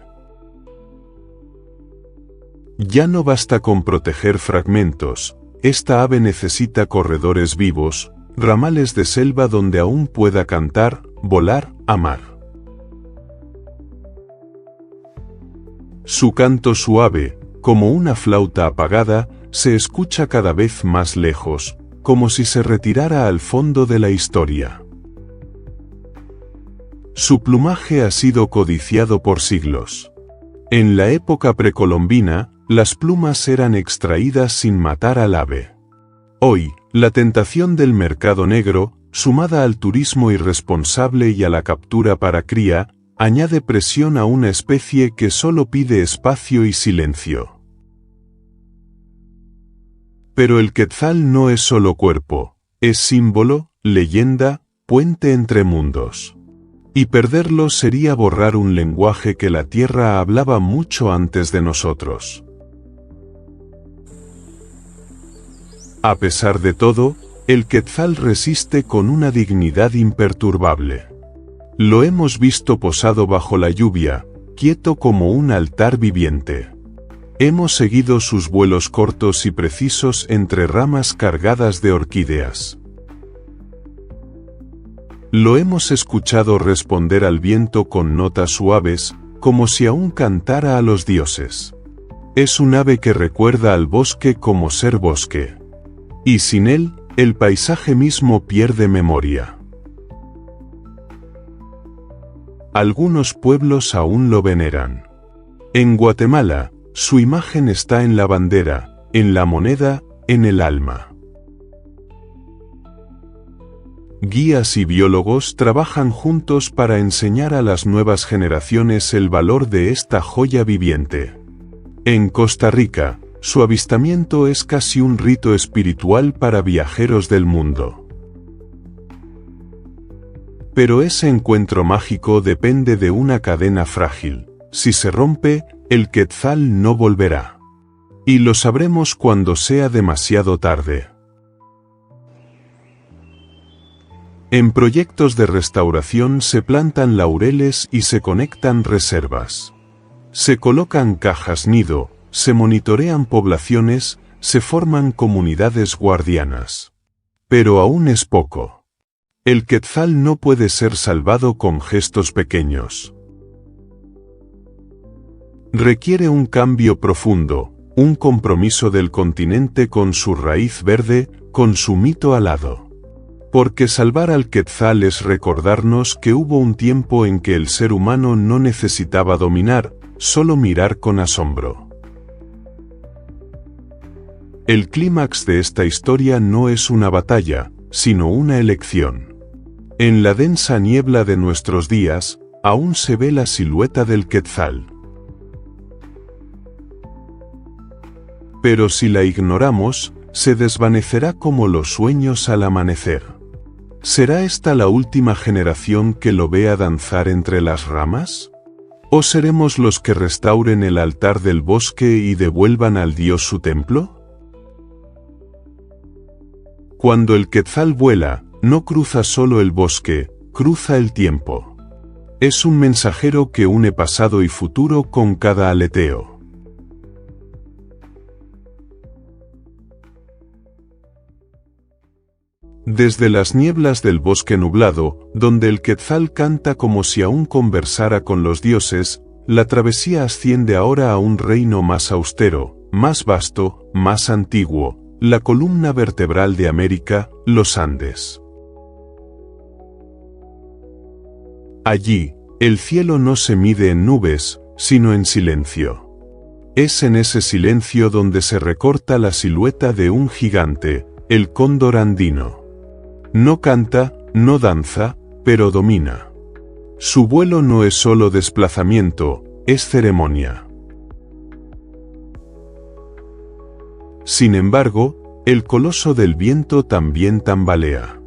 [SPEAKER 2] Ya no basta con proteger fragmentos, esta ave necesita corredores vivos, ramales de selva donde aún pueda cantar, volar, amar. Su canto suave, como una flauta apagada, se escucha cada vez más lejos, como si se retirara al fondo de la historia. Su plumaje ha sido codiciado por siglos. En la época precolombina, las plumas eran extraídas sin matar al ave. Hoy, la tentación del mercado negro, sumada al turismo irresponsable y a la captura para cría, añade presión a una especie que solo pide espacio y silencio. Pero el quetzal no es solo cuerpo, es símbolo, leyenda, puente entre mundos. Y perderlo sería borrar un lenguaje que la tierra hablaba mucho antes de nosotros. A pesar de todo, el quetzal resiste con una dignidad imperturbable. Lo hemos visto posado bajo la lluvia, quieto como un altar viviente. Hemos seguido sus vuelos cortos y precisos entre ramas cargadas de orquídeas. Lo hemos escuchado responder al viento con notas suaves, como si aún cantara a los dioses. Es un ave que recuerda al bosque como ser bosque. Y sin él, el paisaje mismo pierde memoria. Algunos pueblos aún lo veneran. En Guatemala, su imagen está en la bandera, en la moneda, en el alma. Guías y biólogos trabajan juntos para enseñar a las nuevas generaciones el valor de esta joya viviente. En Costa Rica, su avistamiento es casi un rito espiritual para viajeros del mundo. Pero ese encuentro mágico depende de una cadena frágil. Si se rompe, el quetzal no volverá. Y lo sabremos cuando sea demasiado tarde. En proyectos de restauración se plantan laureles y se conectan reservas. Se colocan cajas nido, se monitorean poblaciones, se forman comunidades guardianas. Pero aún es poco. El quetzal no puede ser salvado con gestos pequeños. Requiere un cambio profundo, un compromiso del continente con su raíz verde, con su mito alado. Porque salvar al Quetzal es recordarnos que hubo un tiempo en que el ser humano no necesitaba dominar, solo mirar con asombro. El clímax de esta historia no es una batalla, sino una elección. En la densa niebla de nuestros días, aún se ve la silueta del Quetzal. Pero si la ignoramos, se desvanecerá como los sueños al amanecer. ¿Será esta la última generación que lo vea danzar entre las ramas? ¿O seremos los que restauren el altar del bosque y devuelvan al dios su templo? Cuando el Quetzal vuela, no cruza solo el bosque, cruza el tiempo. Es un mensajero que une pasado y futuro con cada aleteo. Desde las nieblas del bosque nublado, donde el Quetzal canta como si aún conversara con los dioses, la travesía asciende ahora a un reino más austero, más vasto, más antiguo, la columna vertebral de América, los Andes. Allí, el cielo no se mide en nubes, sino en silencio. Es en ese silencio donde se recorta la silueta de un gigante, el cóndor andino. No canta, no danza, pero domina. Su vuelo no es solo desplazamiento, es ceremonia. Sin embargo, el coloso del viento también tambalea.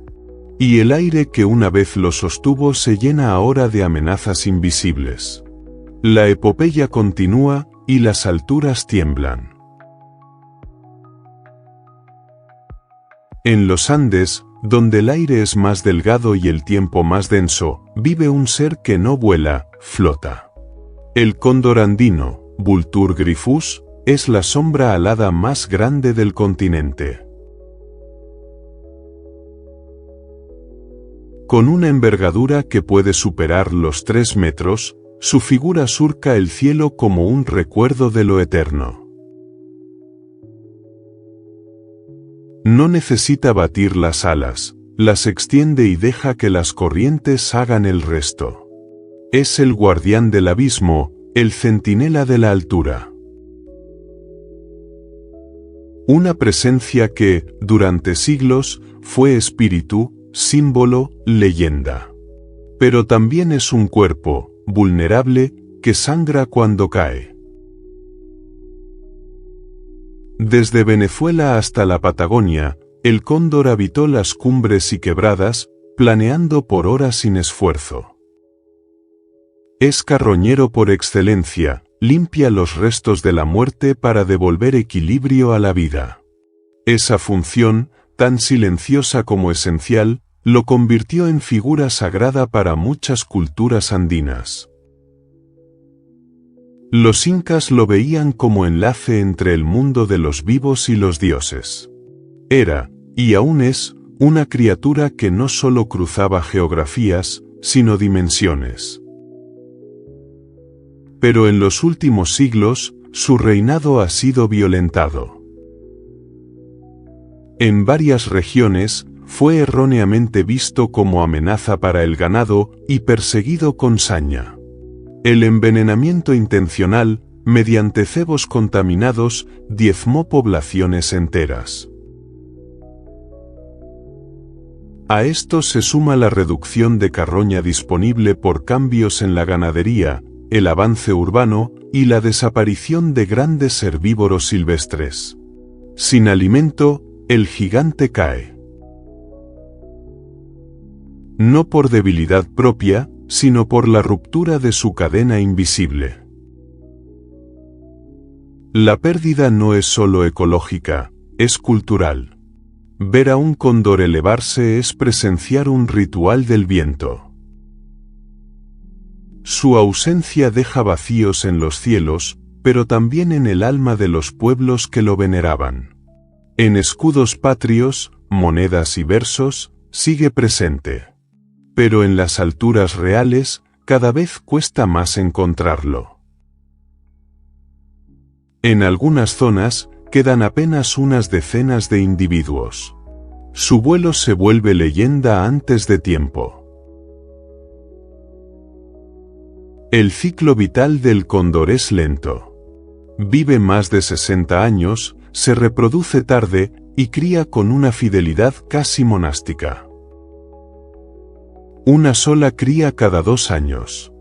[SPEAKER 2] Y el aire que una vez lo sostuvo se llena ahora de amenazas invisibles. La epopeya continúa, y las alturas tiemblan. En los Andes, donde el aire es más delgado y el tiempo más denso, vive un ser que no vuela, flota. El cóndor andino, Vultur gryphus, es la sombra alada más grande del continente. Con una envergadura que puede superar los 3 metros, su figura surca el cielo como un recuerdo de lo eterno. No necesita batir las alas, las extiende y deja que las corrientes hagan el resto. Es el guardián del abismo, el centinela de la altura. Una presencia que, durante siglos, fue espíritu, símbolo, leyenda. Pero también es un cuerpo, vulnerable, que sangra cuando cae. Desde Venezuela hasta la Patagonia, el cóndor habitó las cumbres y quebradas, planeando por horas sin esfuerzo. Es carroñero por excelencia, limpia los restos de la muerte para devolver equilibrio a la vida. Esa función, tan silenciosa como esencial, lo convirtió en figura sagrada para muchas culturas andinas. Los incas lo veían como enlace entre el mundo de los vivos y los dioses. Era, y aún es, una criatura que no solo cruzaba geografías, sino dimensiones. Pero en los últimos siglos, su reinado ha sido violentado. En varias regiones, fue erróneamente visto como amenaza para el ganado y perseguido con saña. El envenenamiento intencional, mediante cebos contaminados, diezmó poblaciones enteras. A esto se suma la reducción de carroña disponible por cambios en la ganadería, el avance urbano y la desaparición de grandes herbívoros silvestres. Sin alimento, el gigante cae. No por debilidad propia, sino por la ruptura de su cadena invisible. La pérdida no es solo ecológica, es cultural. Ver a un cóndor elevarse es presenciar un ritual del viento. Su ausencia deja vacíos en los cielos, pero también en el alma de los pueblos que lo veneraban. En escudos patrios, monedas y versos, sigue presente. Pero en las alturas reales, cada vez cuesta más encontrarlo. En algunas zonas, quedan apenas unas decenas de individuos. Su vuelo se vuelve leyenda antes de tiempo. El ciclo vital del cóndor es lento. Vive más de 60 años, se reproduce tarde y cría con una fidelidad casi monástica. Una sola cría cada 2 años.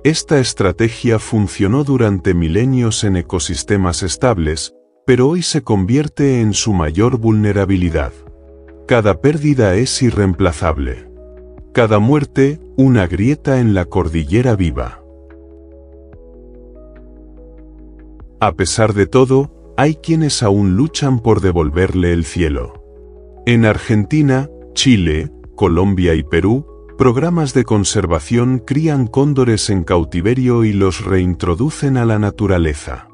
[SPEAKER 2] Esta estrategia funcionó durante milenios en ecosistemas estables, pero hoy se convierte en su mayor vulnerabilidad. Cada pérdida es irreemplazable. Cada muerte, una grieta en la cordillera viva. A pesar de todo, hay quienes aún luchan por devolverle el cielo. En Argentina, Chile, Colombia y Perú, programas de conservación crían cóndores en cautiverio y los reintroducen a la naturaleza.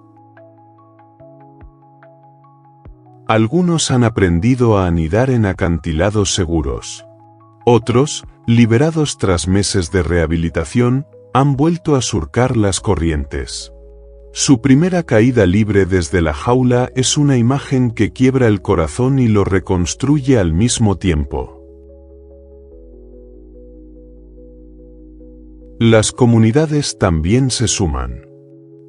[SPEAKER 2] Algunos han aprendido a anidar en acantilados seguros. Otros, liberados tras meses de rehabilitación, han vuelto a surcar las corrientes. Su primera caída libre desde la jaula es una imagen que quiebra el corazón y lo reconstruye al mismo tiempo. Las comunidades también se suman.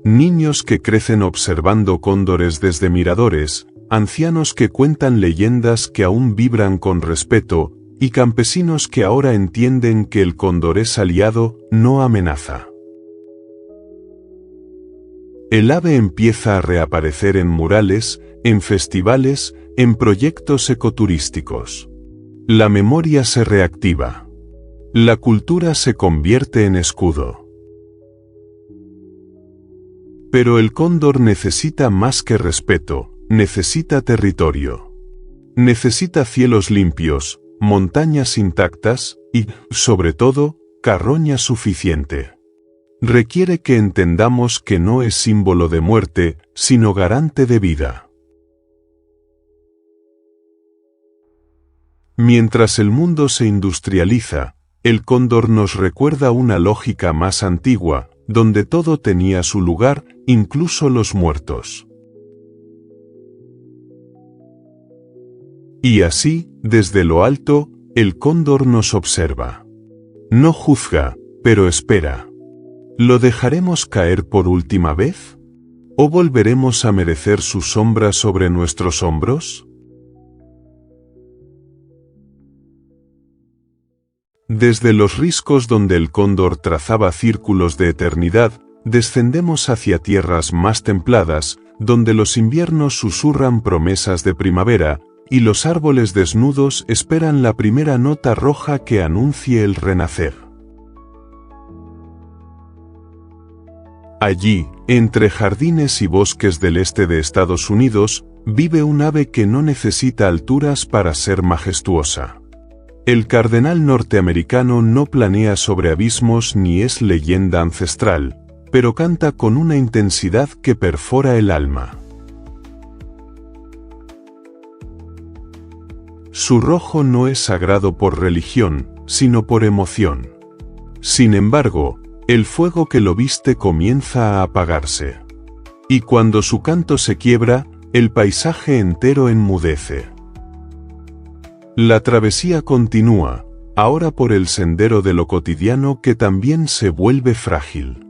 [SPEAKER 2] Niños que crecen observando cóndores desde miradores, ancianos que cuentan leyendas que aún vibran con respeto, y campesinos que ahora entienden que el cóndor es aliado, no amenaza. El ave empieza a reaparecer en murales, en festivales, en proyectos ecoturísticos. La memoria se reactiva. La cultura se convierte en escudo. Pero el cóndor necesita más que respeto, necesita territorio. Necesita cielos limpios, montañas intactas y, sobre todo, carroña suficiente. Requiere que entendamos que no es símbolo de muerte, sino garante de vida. Mientras el mundo se industrializa, el cóndor nos recuerda una lógica más antigua, donde todo tenía su lugar, incluso los muertos. Y así, desde lo alto, el cóndor nos observa. No juzga, pero espera. ¿Lo dejaremos caer por última vez? ¿O volveremos a merecer su sombra sobre nuestros hombros? Desde los riscos donde el cóndor trazaba círculos de eternidad, descendemos hacia tierras más templadas, donde los inviernos susurran promesas de primavera, y los árboles desnudos esperan la primera nota roja que anuncie el renacer. Allí, entre jardines y bosques del este de Estados Unidos, vive un ave que no necesita alturas para ser majestuosa. El cardenal norteamericano no planea sobre abismos ni es leyenda ancestral, pero canta con una intensidad que perfora el alma. Su rojo no es sagrado por religión, sino por emoción. Sin embargo, el fuego que lo viste comienza a apagarse. Y cuando su canto se quiebra, el paisaje entero enmudece. La travesía continúa, ahora por el sendero de lo cotidiano que también se vuelve frágil.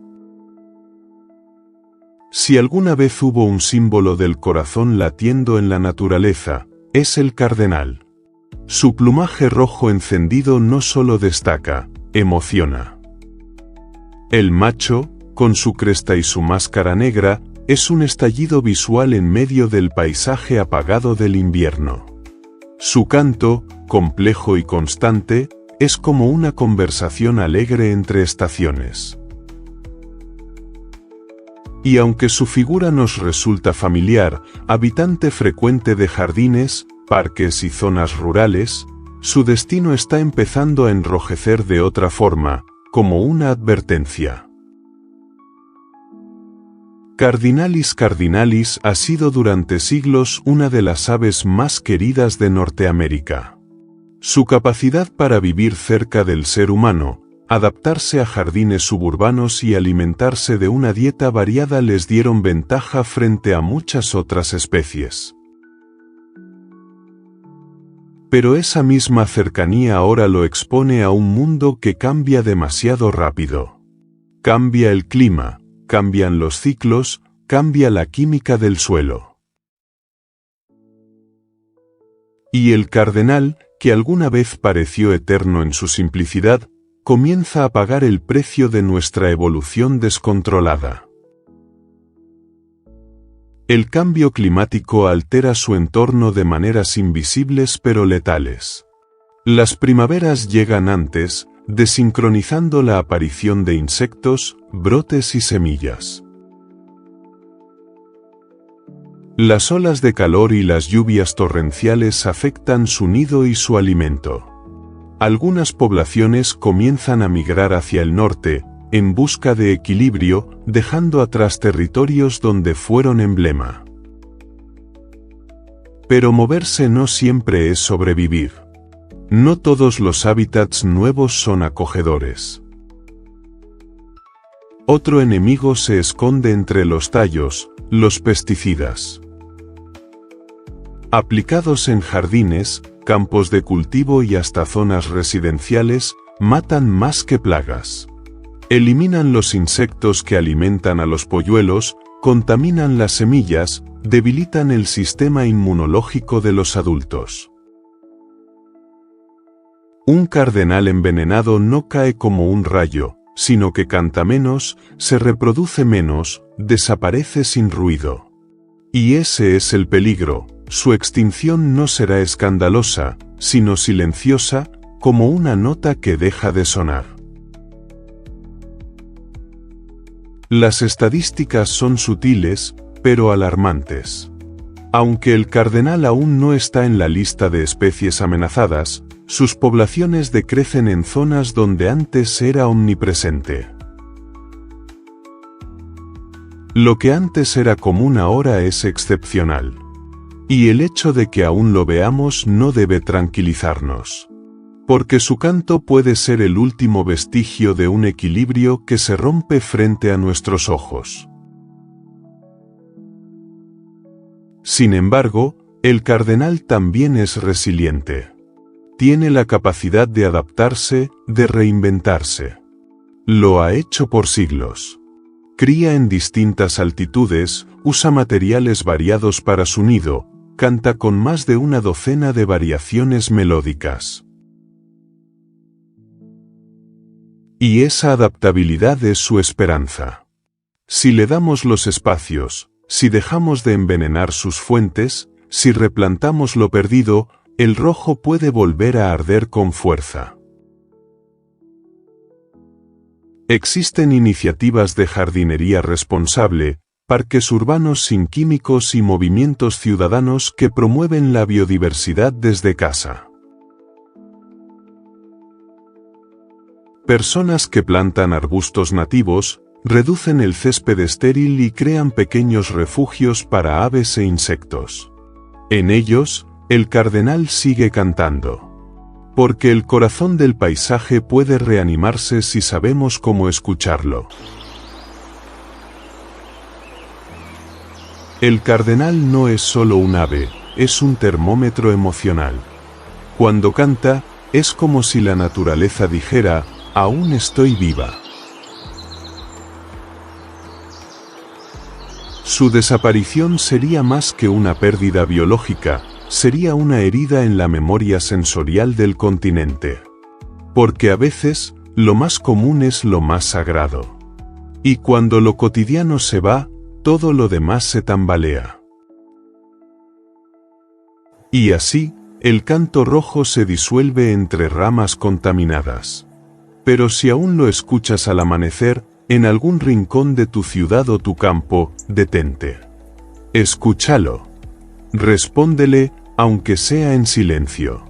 [SPEAKER 2] Si alguna vez hubo un símbolo del corazón latiendo en la naturaleza, es el cardenal. Su plumaje rojo encendido no solo destaca, emociona. El macho, con su cresta y su máscara negra, es un estallido visual en medio del paisaje apagado del invierno. Su canto, complejo y constante, es como una conversación alegre entre estaciones. Y aunque su figura nos resulta familiar, habitante frecuente de jardines, parques y zonas rurales, su destino está empezando a enrojecer de otra forma, como una advertencia. Cardinalis cardinalis ha sido durante siglos una de las aves más queridas de Norteamérica. Su capacidad para vivir cerca del ser humano, adaptarse a jardines suburbanos y alimentarse de una dieta variada les dieron ventaja frente a muchas otras especies. Pero esa misma cercanía ahora lo expone a un mundo que cambia demasiado rápido. Cambia el clima, cambian los ciclos, cambia la química del suelo. Y el cardenal, que alguna vez pareció eterno en su simplicidad, comienza a pagar el precio de nuestra evolución descontrolada. El cambio climático altera su entorno de maneras invisibles pero letales. Las primaveras llegan antes, desincronizando la aparición de insectos, brotes y semillas. Las olas de calor y las lluvias torrenciales afectan su nido y su alimento. Algunas poblaciones comienzan a migrar hacia el norte, en busca de equilibrio, dejando atrás territorios donde fueron emblema. Pero moverse no siempre es sobrevivir. No todos los hábitats nuevos son acogedores. Otro enemigo se esconde entre los tallos, los pesticidas. Aplicados en jardines, campos de cultivo y hasta zonas residenciales, matan más que plagas. Eliminan los insectos que alimentan a los polluelos, contaminan las semillas, debilitan el sistema inmunológico de los adultos. Un cardenal envenenado no cae como un rayo, sino que canta menos, se reproduce menos, desaparece sin ruido. Y ese es el peligro. Su extinción no será escandalosa, sino silenciosa, como una nota que deja de sonar. Las estadísticas son sutiles, pero alarmantes. Aunque el cardenal aún no está en la lista de especies amenazadas, sus poblaciones decrecen en zonas donde antes era omnipresente. Lo que antes era común ahora es excepcional. Y el hecho de que aún lo veamos no debe tranquilizarnos. Porque su canto puede ser el último vestigio de un equilibrio que se rompe frente a nuestros ojos. Sin embargo, el cardenal también es resiliente. Tiene la capacidad de adaptarse, de reinventarse. Lo ha hecho por siglos. Cría en distintas altitudes, usa materiales variados para su nido, canta con más de una docena de variaciones melódicas. Y esa adaptabilidad es su esperanza. Si le damos los espacios, si dejamos de envenenar sus fuentes, si replantamos lo perdido, el rojo puede volver a arder con fuerza. Existen iniciativas de jardinería responsable, parques urbanos sin químicos y movimientos ciudadanos que promueven la biodiversidad desde casa. Personas que plantan arbustos nativos, reducen el césped estéril y crean pequeños refugios para aves e insectos. En ellos, el cardenal sigue cantando. Porque el corazón del paisaje puede reanimarse si sabemos cómo escucharlo. El cardenal no es solo un ave, es un termómetro emocional. Cuando canta, es como si la naturaleza dijera, aún estoy viva. Su desaparición sería más que una pérdida biológica, sería una herida en la memoria sensorial del continente. Porque a veces, lo más común es lo más sagrado. Y cuando lo cotidiano se va, todo lo demás se tambalea. Y así, el canto rojo se disuelve entre ramas contaminadas. Pero si aún lo escuchas al amanecer, en algún rincón de tu ciudad o tu campo, detente. Escúchalo. Respóndele, aunque sea en silencio.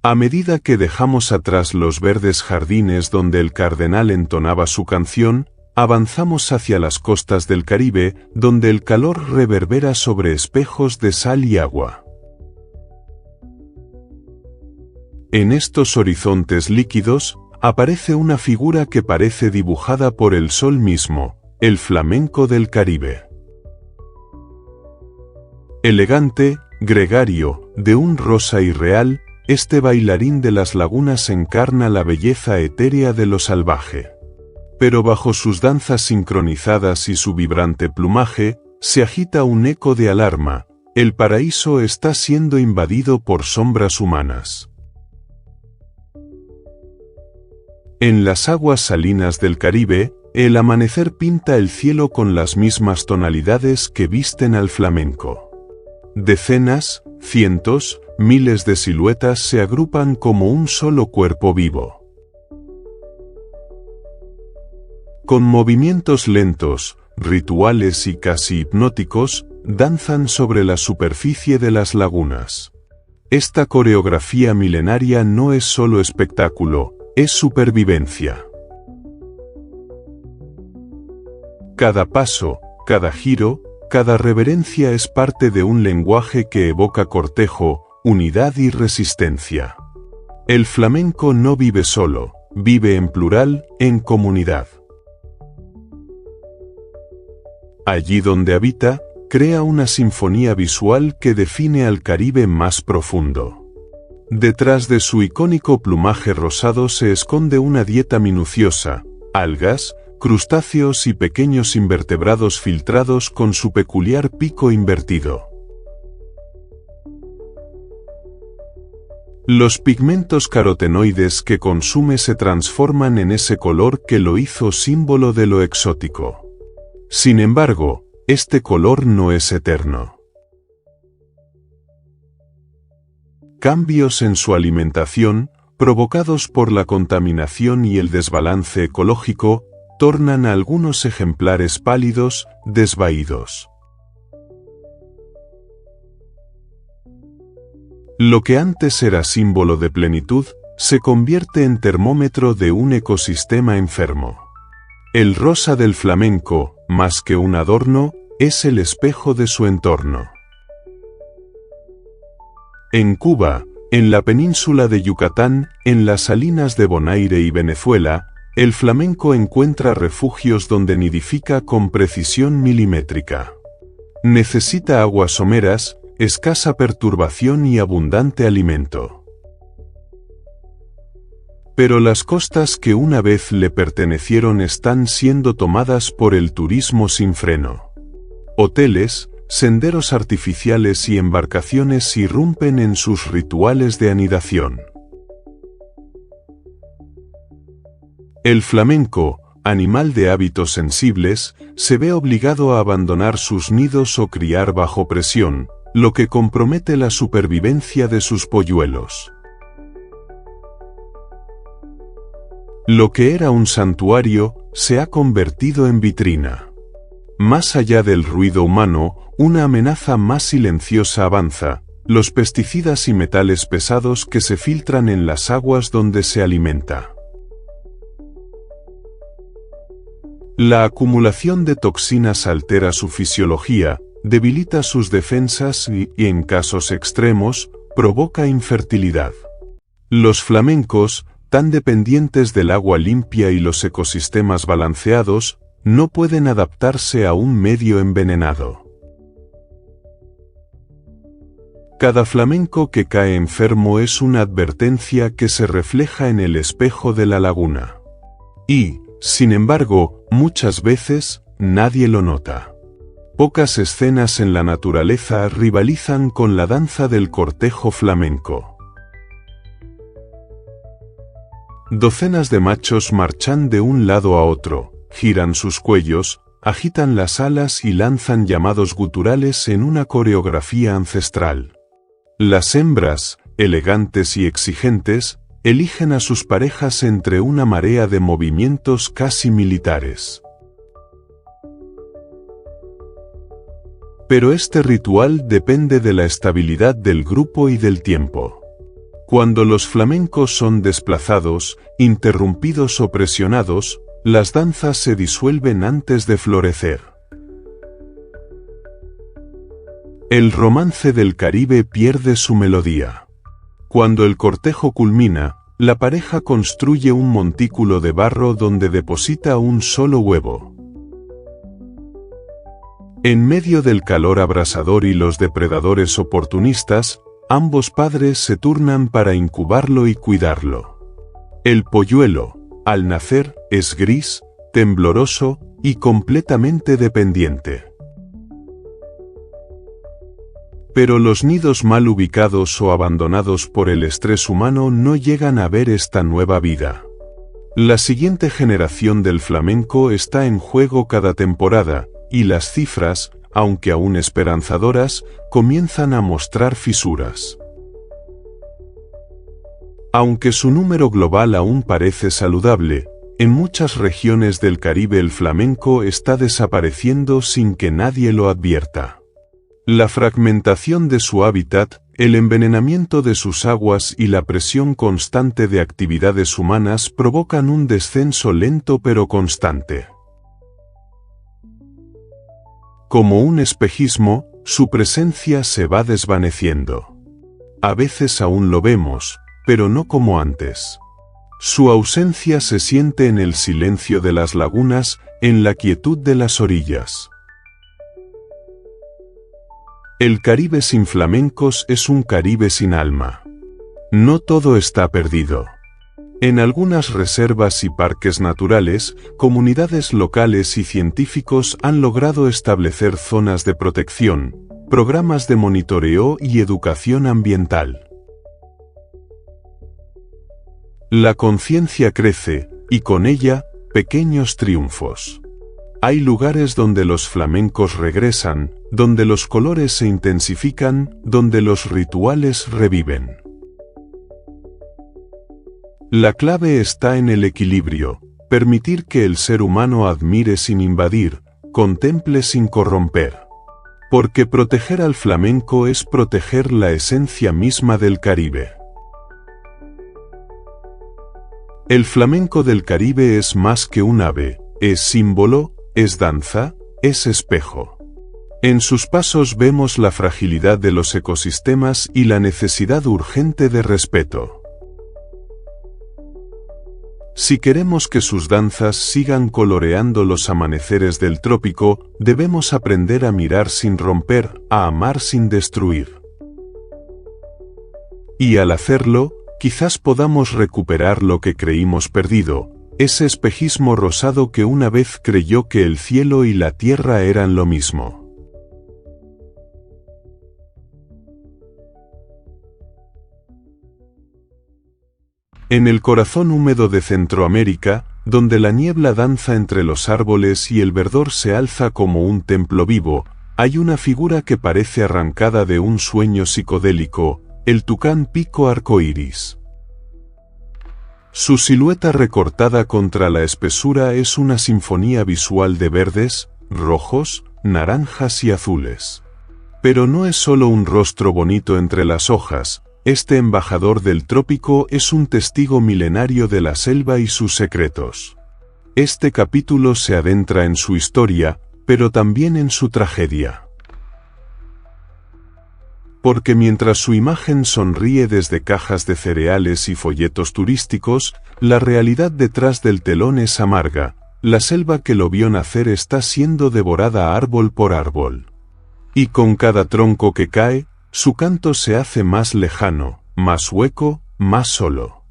[SPEAKER 2] A medida que dejamos atrás los verdes jardines donde el cardenal entonaba su canción, avanzamos hacia las costas del Caribe, donde el calor reverbera sobre espejos de sal y agua. En estos horizontes líquidos, aparece una figura que parece dibujada por el sol mismo, el flamenco del Caribe. Elegante, gregario, de un rosa irreal, este bailarín de las lagunas encarna la belleza etérea de lo salvaje. Pero bajo sus danzas sincronizadas y su vibrante plumaje, se agita un eco de alarma: el paraíso está siendo invadido por sombras humanas. En las aguas salinas del Caribe, el amanecer pinta el cielo con las mismas tonalidades que visten al flamenco. Decenas, cientos, miles de siluetas se agrupan como un solo cuerpo vivo. Con movimientos lentos, rituales y casi hipnóticos, danzan sobre la superficie de las lagunas. Esta coreografía milenaria no es solo espectáculo, es supervivencia. Cada paso, cada giro, cada reverencia es parte de un lenguaje que evoca cortejo, unidad y resistencia. El flamenco no vive solo, vive en plural, en comunidad. Allí donde habita, crea una sinfonía visual que define al Caribe más profundo. Detrás de su icónico plumaje rosado se esconde una dieta minuciosa: algas, crustáceos y pequeños invertebrados filtrados con su peculiar pico invertido. Los pigmentos carotenoides que consume se transforman en ese color que lo hizo símbolo de lo exótico. Sin embargo, este color no es eterno. Cambios en su alimentación, provocados por la contaminación y el desbalance ecológico, tornan a algunos ejemplares pálidos, desvaídos. Lo que antes era símbolo de plenitud, se convierte en termómetro de un ecosistema enfermo. El rosa del flamenco, más que un adorno, es el espejo de su entorno. En Cuba, en la península de Yucatán, en las salinas de Bonaire y Venezuela, el flamenco encuentra refugios donde nidifica con precisión milimétrica. Necesita aguas someras, escasa perturbación y abundante alimento. Pero las costas que una vez le pertenecieron están siendo tomadas por el turismo sin freno. Hoteles, senderos artificiales y embarcaciones irrumpen en sus rituales de anidación. El flamenco, animal de hábitos sensibles, se ve obligado a abandonar sus nidos o criar bajo presión, lo que compromete la supervivencia de sus polluelos. Lo que era un santuario, se ha convertido en vitrina. Más allá del ruido humano, una amenaza más silenciosa avanza: los pesticidas y metales pesados que se filtran en las aguas donde se alimenta. La acumulación de toxinas altera su fisiología, debilita sus defensas y, en casos extremos, provoca infertilidad. Los flamencos, tan dependientes del agua limpia y los ecosistemas balanceados, no pueden adaptarse a un medio envenenado. Cada flamenco que cae enfermo es una advertencia que se refleja en el espejo de la laguna. Y, sin embargo, muchas veces, nadie lo nota. Pocas escenas en la naturaleza rivalizan con la danza del cortejo flamenco. Docenas de machos marchan de un lado a otro, giran sus cuellos, agitan las alas y lanzan llamados guturales en una coreografía ancestral. Las hembras, elegantes y exigentes, eligen a sus parejas entre una marea de movimientos casi militares. Pero este ritual depende de la estabilidad del grupo y del tiempo. Cuando los flamencos son desplazados, interrumpidos o presionados, las danzas se disuelven antes de florecer. El romance del Caribe pierde su melodía. Cuando el cortejo culmina, la pareja construye un montículo de barro donde deposita un solo huevo. En medio del calor abrasador y los depredadores oportunistas, ambos padres se turnan para incubarlo y cuidarlo. El polluelo, al nacer, es gris, tembloroso y completamente dependiente. Pero los nidos mal ubicados o abandonados por el estrés humano no llegan a ver esta nueva vida. La siguiente generación del flamenco está en juego cada temporada, y las cifras, aunque aún esperanzadoras, comienzan a mostrar fisuras. Aunque su número global aún parece saludable, en muchas regiones del Caribe el flamenco está desapareciendo sin que nadie lo advierta. La fragmentación de su hábitat, el envenenamiento de sus aguas y la presión constante de actividades humanas provocan un descenso lento pero constante. Como un espejismo, su presencia se va desvaneciendo. A veces aún lo vemos, pero no como antes. Su ausencia se siente en el silencio de las lagunas, en la quietud de las orillas. El Caribe sin flamencos es un Caribe sin alma. No todo está perdido. En algunas reservas y parques naturales, comunidades locales y científicos han logrado establecer zonas de protección, programas de monitoreo y educación ambiental. La conciencia crece, y con ella, pequeños triunfos. Hay lugares donde los flamencos regresan, donde los colores se intensifican, donde los rituales reviven. La clave está en el equilibrio, permitir que el ser humano admire sin invadir, contemple sin corromper. Porque proteger al flamenco es proteger la esencia misma del Caribe. El flamenco del Caribe es más que un ave, es símbolo, es danza, es espejo. En sus pasos vemos la fragilidad de los ecosistemas y la necesidad urgente de respeto. Si queremos que sus danzas sigan coloreando los amaneceres del trópico, debemos aprender a mirar sin romper, a amar sin destruir. Y al hacerlo, quizás podamos recuperar lo que creímos perdido, ese espejismo rosado que una vez creyó que el cielo y la tierra eran lo mismo. En el corazón húmedo de Centroamérica, donde la niebla danza entre los árboles y el verdor se alza como un templo vivo, hay una figura que parece arrancada de un sueño psicodélico, el tucán pico arcoíris. Su silueta recortada contra la espesura es una sinfonía visual de verdes, rojos, naranjas y azules. Pero no es solo un rostro bonito entre las hojas. Este embajador del trópico es un testigo milenario de la selva y sus secretos. Este capítulo se adentra en su historia, pero también en su tragedia. Porque mientras su imagen sonríe desde cajas de cereales y folletos turísticos, la realidad detrás del telón es amarga. La selva que lo vio nacer está siendo devorada árbol por árbol. Y con cada tronco que cae, su canto se hace más lejano, más hueco, más solo.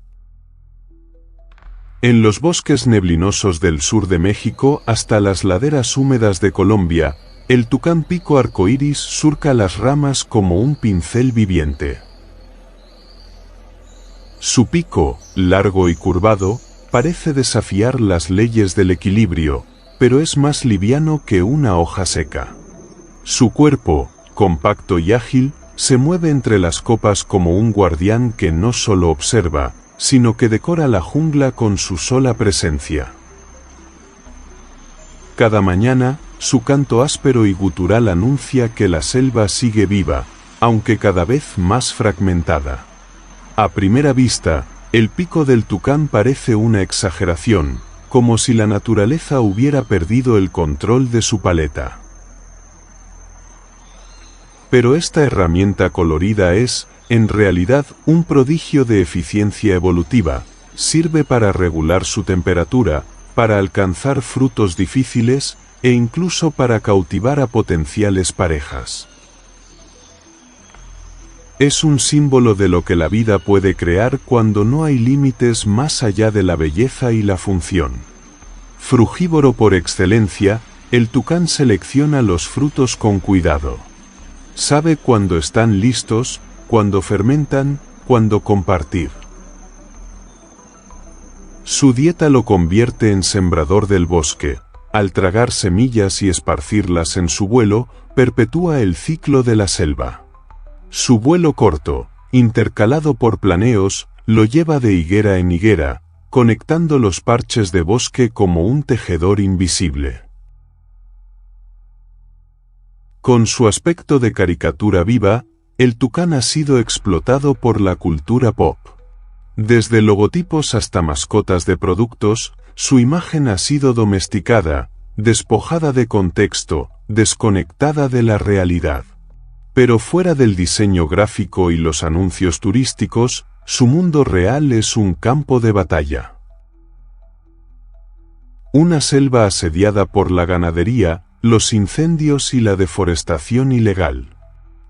[SPEAKER 2] En los bosques neblinosos del sur de México hasta las laderas húmedas de Colombia, el tucán pico arcoíris surca las ramas como un pincel viviente. Su pico, largo y curvado, parece desafiar las leyes del equilibrio, pero es más liviano que una hoja seca. Su cuerpo, compacto y ágil, se mueve entre las copas como un guardián que no solo observa, sino que decora la jungla con su sola presencia. Cada mañana, su canto áspero y gutural anuncia que la selva sigue viva, aunque cada vez más fragmentada. A primera vista, el pico del tucán parece una exageración, como si la naturaleza hubiera perdido el control de su paleta. Pero esta herramienta colorida es, En realidad, un prodigio de eficiencia evolutiva, sirve para regular su temperatura, para alcanzar frutos difíciles, e incluso para cautivar a potenciales parejas. Es un símbolo de lo que la vida puede crear cuando no hay límites más allá de la belleza y la función. Frugívoro por excelencia, el tucán selecciona los frutos con cuidado. Sabe cuándo están listos, cuándo fermentan, cuándo compartir. Su dieta lo convierte en sembrador del bosque. Al tragar semillas y esparcirlas en su vuelo, perpetúa el ciclo de la selva. Su vuelo corto, intercalado por planeos, lo lleva de higuera en higuera, conectando los parches de bosque como un tejedor invisible. Con su aspecto de caricatura viva, el tucán ha sido explotado por la cultura pop. Desde logotipos hasta mascotas de productos, su imagen ha sido domesticada, despojada de contexto, desconectada de la realidad. Pero fuera del diseño gráfico y los anuncios turísticos, su mundo real es un campo de batalla. Una selva asediada por la ganadería, los incendios y la deforestación ilegal.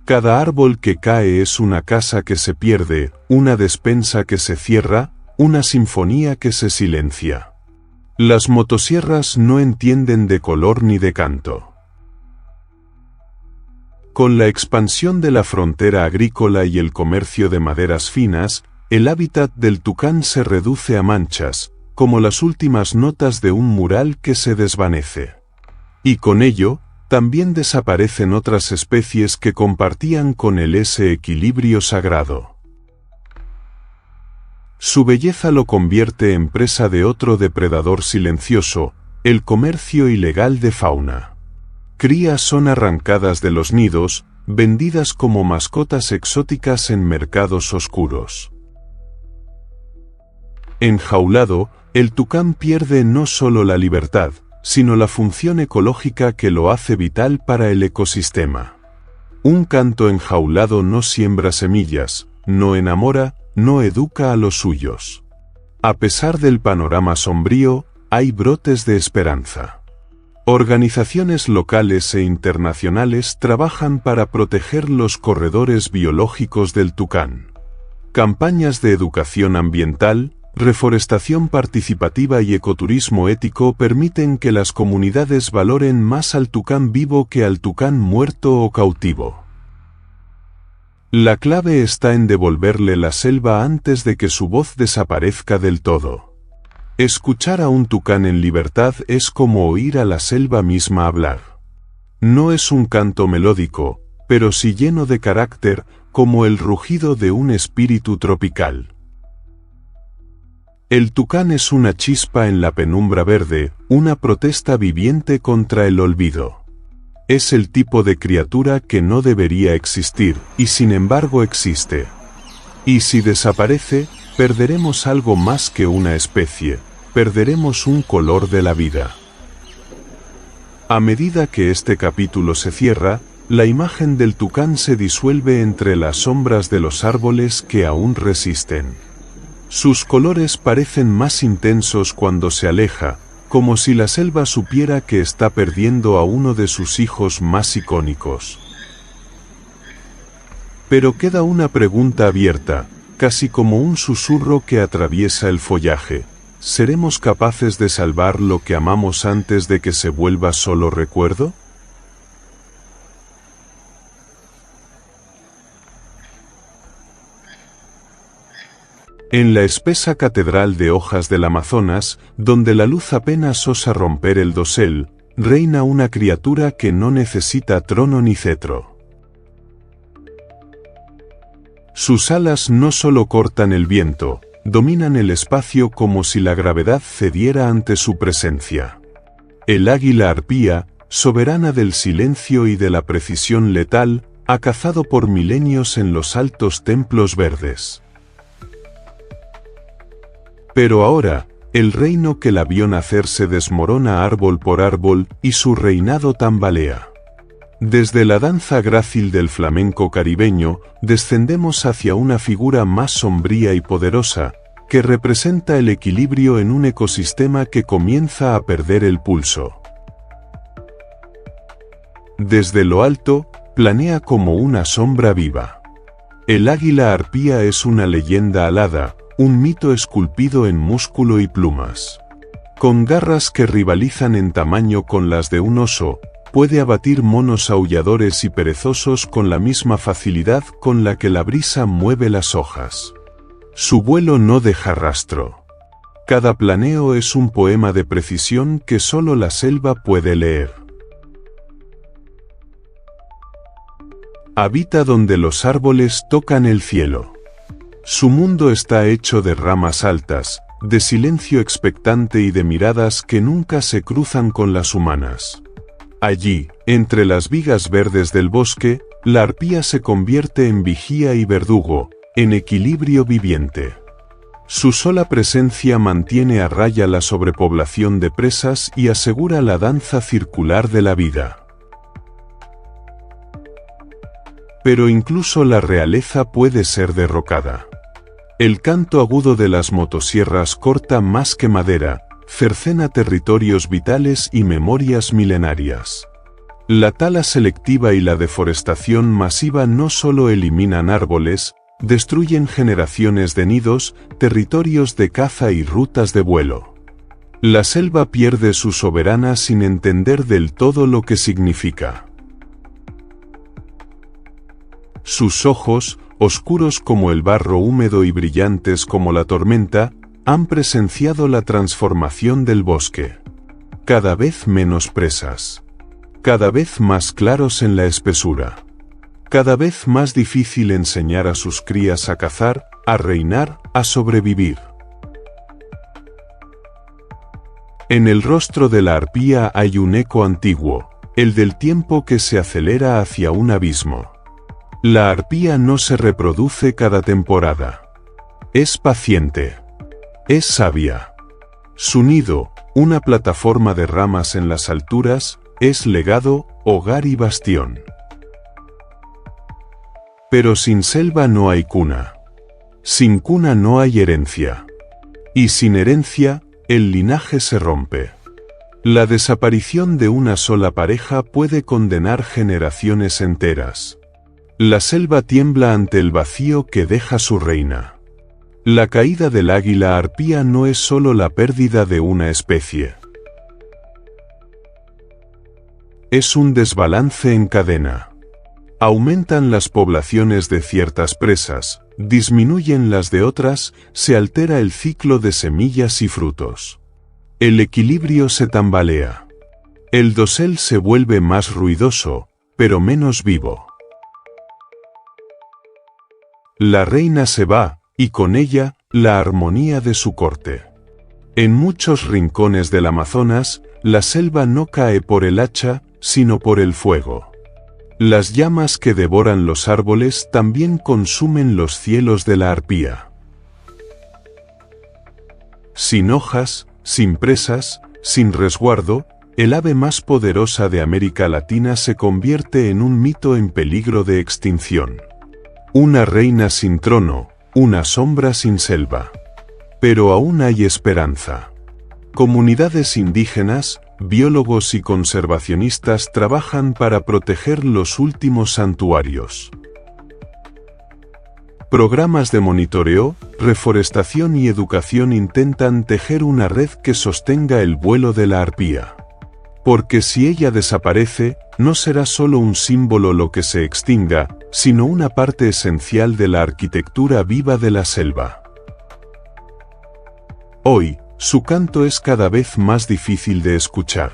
[SPEAKER 2] Cada árbol que cae es una casa que se pierde, una despensa que se cierra, una sinfonía que se silencia. Las motosierras no entienden de color ni de canto. Con la expansión de la frontera agrícola y el comercio de maderas finas, el hábitat del tucán se reduce a manchas, como las últimas notas de un mural que se desvanece. Y con ello, también desaparecen otras especies que compartían con él ese equilibrio sagrado. Su belleza lo convierte en presa de otro depredador silencioso, el comercio ilegal de fauna. Crías son arrancadas de los nidos, vendidas como mascotas exóticas en mercados oscuros. Enjaulado, el tucán pierde no solo la libertad, sino la función ecológica que lo hace vital para el ecosistema. Un canto enjaulado no siembra semillas, no enamora, no educa a los suyos. A pesar del panorama sombrío, hay brotes de esperanza. Organizaciones locales e internacionales trabajan para proteger los corredores biológicos del tucán. Campañas de educación ambiental, reforestación participativa y ecoturismo ético permiten que las comunidades valoren más al tucán vivo que al tucán muerto o cautivo. La clave está en devolverle la selva antes de que su voz desaparezca del todo. Escuchar a un tucán en libertad es como oír a la selva misma hablar. No es un canto melódico, pero sí lleno de carácter, como el rugido de un espíritu tropical. El tucán es una chispa en la penumbra verde, una protesta viviente contra el olvido. Es el tipo de criatura que no debería existir, y sin embargo existe. Y si desaparece, perderemos algo más que una especie, perderemos un color de la vida. A medida que este capítulo se cierra, la imagen del tucán se disuelve entre las sombras de los árboles que aún resisten. Sus colores parecen más intensos cuando se aleja, como si la selva supiera que está perdiendo a uno de sus hijos más icónicos. Pero queda una pregunta abierta, casi como un susurro que atraviesa el follaje. ¿Seremos capaces de salvar lo que amamos antes de que se vuelva solo recuerdo? En la espesa catedral de hojas del Amazonas, donde la luz apenas osa romper el dosel, reina una criatura que no necesita trono ni cetro. Sus alas no solo cortan el viento, dominan el espacio como si la gravedad cediera ante su presencia. El águila arpía, soberana del silencio y de la precisión letal, ha cazado por milenios en los altos templos verdes. Pero ahora, el reino que la vio nacer se desmorona árbol por árbol y su reinado tambalea. Desde la danza grácil del flamenco caribeño, descendemos hacia una figura más sombría y poderosa, que representa el equilibrio en un ecosistema que comienza a perder el pulso. Desde lo alto, planea como una sombra viva. El águila arpía es una leyenda alada, un mito esculpido en músculo y plumas. Con garras que rivalizan en tamaño con las de un oso, puede abatir monos aulladores y perezosos con la misma facilidad con la que la brisa mueve las hojas. Su vuelo no deja rastro. Cada planeo es un poema de precisión que solo la selva puede leer. Habita donde los árboles tocan el cielo. Su mundo está hecho de ramas altas, de silencio expectante y de miradas que nunca se cruzan con las humanas. Allí, entre las vigas verdes del bosque, la arpía se convierte en vigía y verdugo, en equilibrio viviente. Su sola presencia mantiene a raya la sobrepoblación de presas y asegura la danza circular de la vida. Pero incluso la realeza puede ser derrocada. El canto agudo de las motosierras corta más que madera, cercena territorios vitales y memorias milenarias. La tala selectiva y la deforestación masiva no solo eliminan árboles, destruyen generaciones de nidos, territorios de caza y rutas de vuelo. La selva pierde su soberana sin entender del todo lo que significa. Sus ojos, oscuros como el barro húmedo y brillantes como la tormenta, han presenciado la transformación del bosque. Cada vez menos presas. Cada vez más claros en la espesura. Cada vez más difícil enseñar a sus crías a cazar, a reinar, a sobrevivir. En el rostro de la arpía hay un eco antiguo, el del tiempo que se acelera hacia un abismo. La arpía no se reproduce cada temporada. Es paciente. Es sabia. Su nido, una plataforma de ramas en las alturas, es legado, hogar y bastión. Pero sin selva no hay cuna. Sin cuna no hay herencia. Y sin herencia, el linaje se rompe. La desaparición de una sola pareja puede condenar generaciones enteras. La selva tiembla ante el vacío que deja su reina. La caída del águila arpía no es solo la pérdida de una especie. Es un desbalance en cadena. Aumentan las poblaciones de ciertas presas, disminuyen las de otras, se altera el ciclo de semillas y frutos. El equilibrio se tambalea. El dosel se vuelve más ruidoso, pero menos vivo. La reina se va, y con ella, la armonía de su corte. En muchos rincones del Amazonas, la selva no cae por el hacha, sino por el fuego. Las llamas que devoran los árboles también consumen los cielos de la arpía. Sin hojas, sin presas, sin resguardo, el ave más poderosa de América Latina se convierte en un mito en peligro de extinción. Una reina sin trono, una sombra sin selva. Pero aún hay esperanza. Comunidades indígenas, biólogos y conservacionistas trabajan para proteger los últimos santuarios. Programas de monitoreo, reforestación y educación intentan tejer una red que sostenga el vuelo de la arpía. Porque si ella desaparece, no será solo un símbolo lo que se extinga, sino una parte esencial de la arquitectura viva de la selva. Hoy, su canto es cada vez más difícil de escuchar.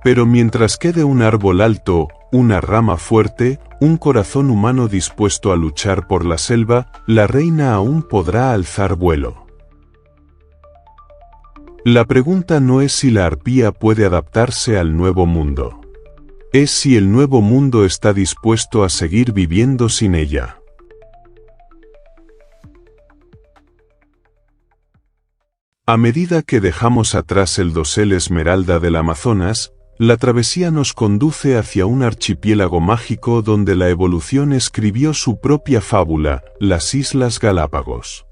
[SPEAKER 2] Pero mientras quede un árbol alto, una rama fuerte, un corazón humano dispuesto a luchar por la selva, la reina aún podrá alzar vuelo. La pregunta no es si la arpía puede adaptarse al nuevo mundo. Es si el nuevo mundo está dispuesto a seguir viviendo sin ella. A medida que dejamos atrás el dosel esmeralda del Amazonas, La travesía nos conduce hacia un archipiélago mágico donde la evolución escribió su propia fábula, las Islas Galápagos.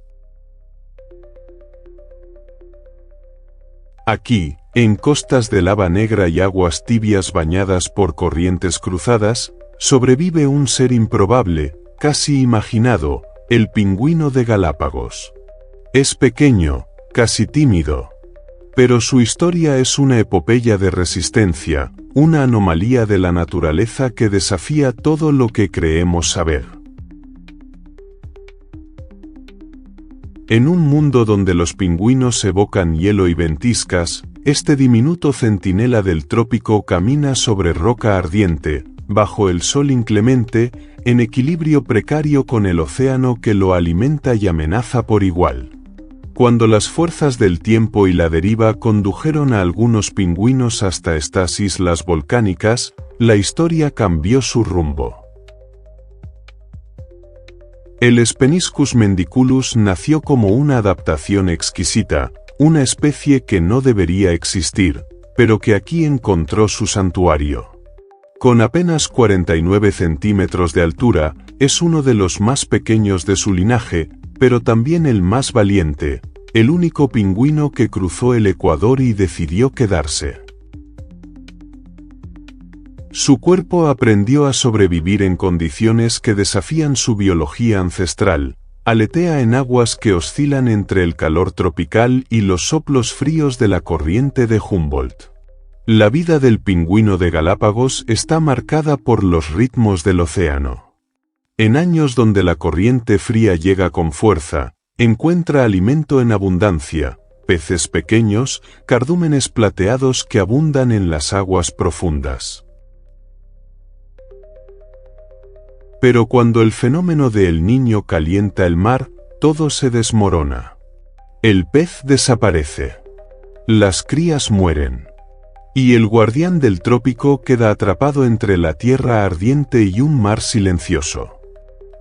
[SPEAKER 2] Aquí, en costas de lava negra y aguas tibias bañadas por corrientes cruzadas, sobrevive un ser improbable, casi imaginado, el pingüino de Galápagos. Es pequeño, casi tímido. Pero su historia es una epopeya de resistencia, una anomalía de la naturaleza que desafía todo lo que creemos saber. En un mundo donde los pingüinos evocan hielo y ventiscas, este diminuto centinela del trópico camina sobre roca ardiente, bajo el sol inclemente, en equilibrio precario con el océano que lo alimenta y amenaza por igual. Cuando las fuerzas del tiempo y la deriva condujeron a algunos pingüinos hasta estas islas volcánicas, la historia cambió su rumbo. El Speniscus mendiculus nació como una adaptación exquisita, una especie que no debería existir, pero que aquí encontró su santuario. Con apenas 49 centímetros de altura, es uno de los más pequeños de su linaje, pero también el más valiente, el único pingüino que cruzó el Ecuador y decidió quedarse. Su cuerpo aprendió a sobrevivir en condiciones que desafían su biología ancestral, aletea en aguas que oscilan entre el calor tropical y los soplos fríos de la corriente de Humboldt. La vida del pingüino de Galápagos está marcada por los ritmos del océano. En años donde la corriente fría llega con fuerza, encuentra alimento en abundancia, peces pequeños, cardúmenes plateados que abundan en las aguas profundas. Pero cuando el fenómeno de El Niño calienta el mar, todo se desmorona. El pez desaparece. Las crías mueren. Y el guardián del trópico queda atrapado entre la tierra ardiente y un mar silencioso.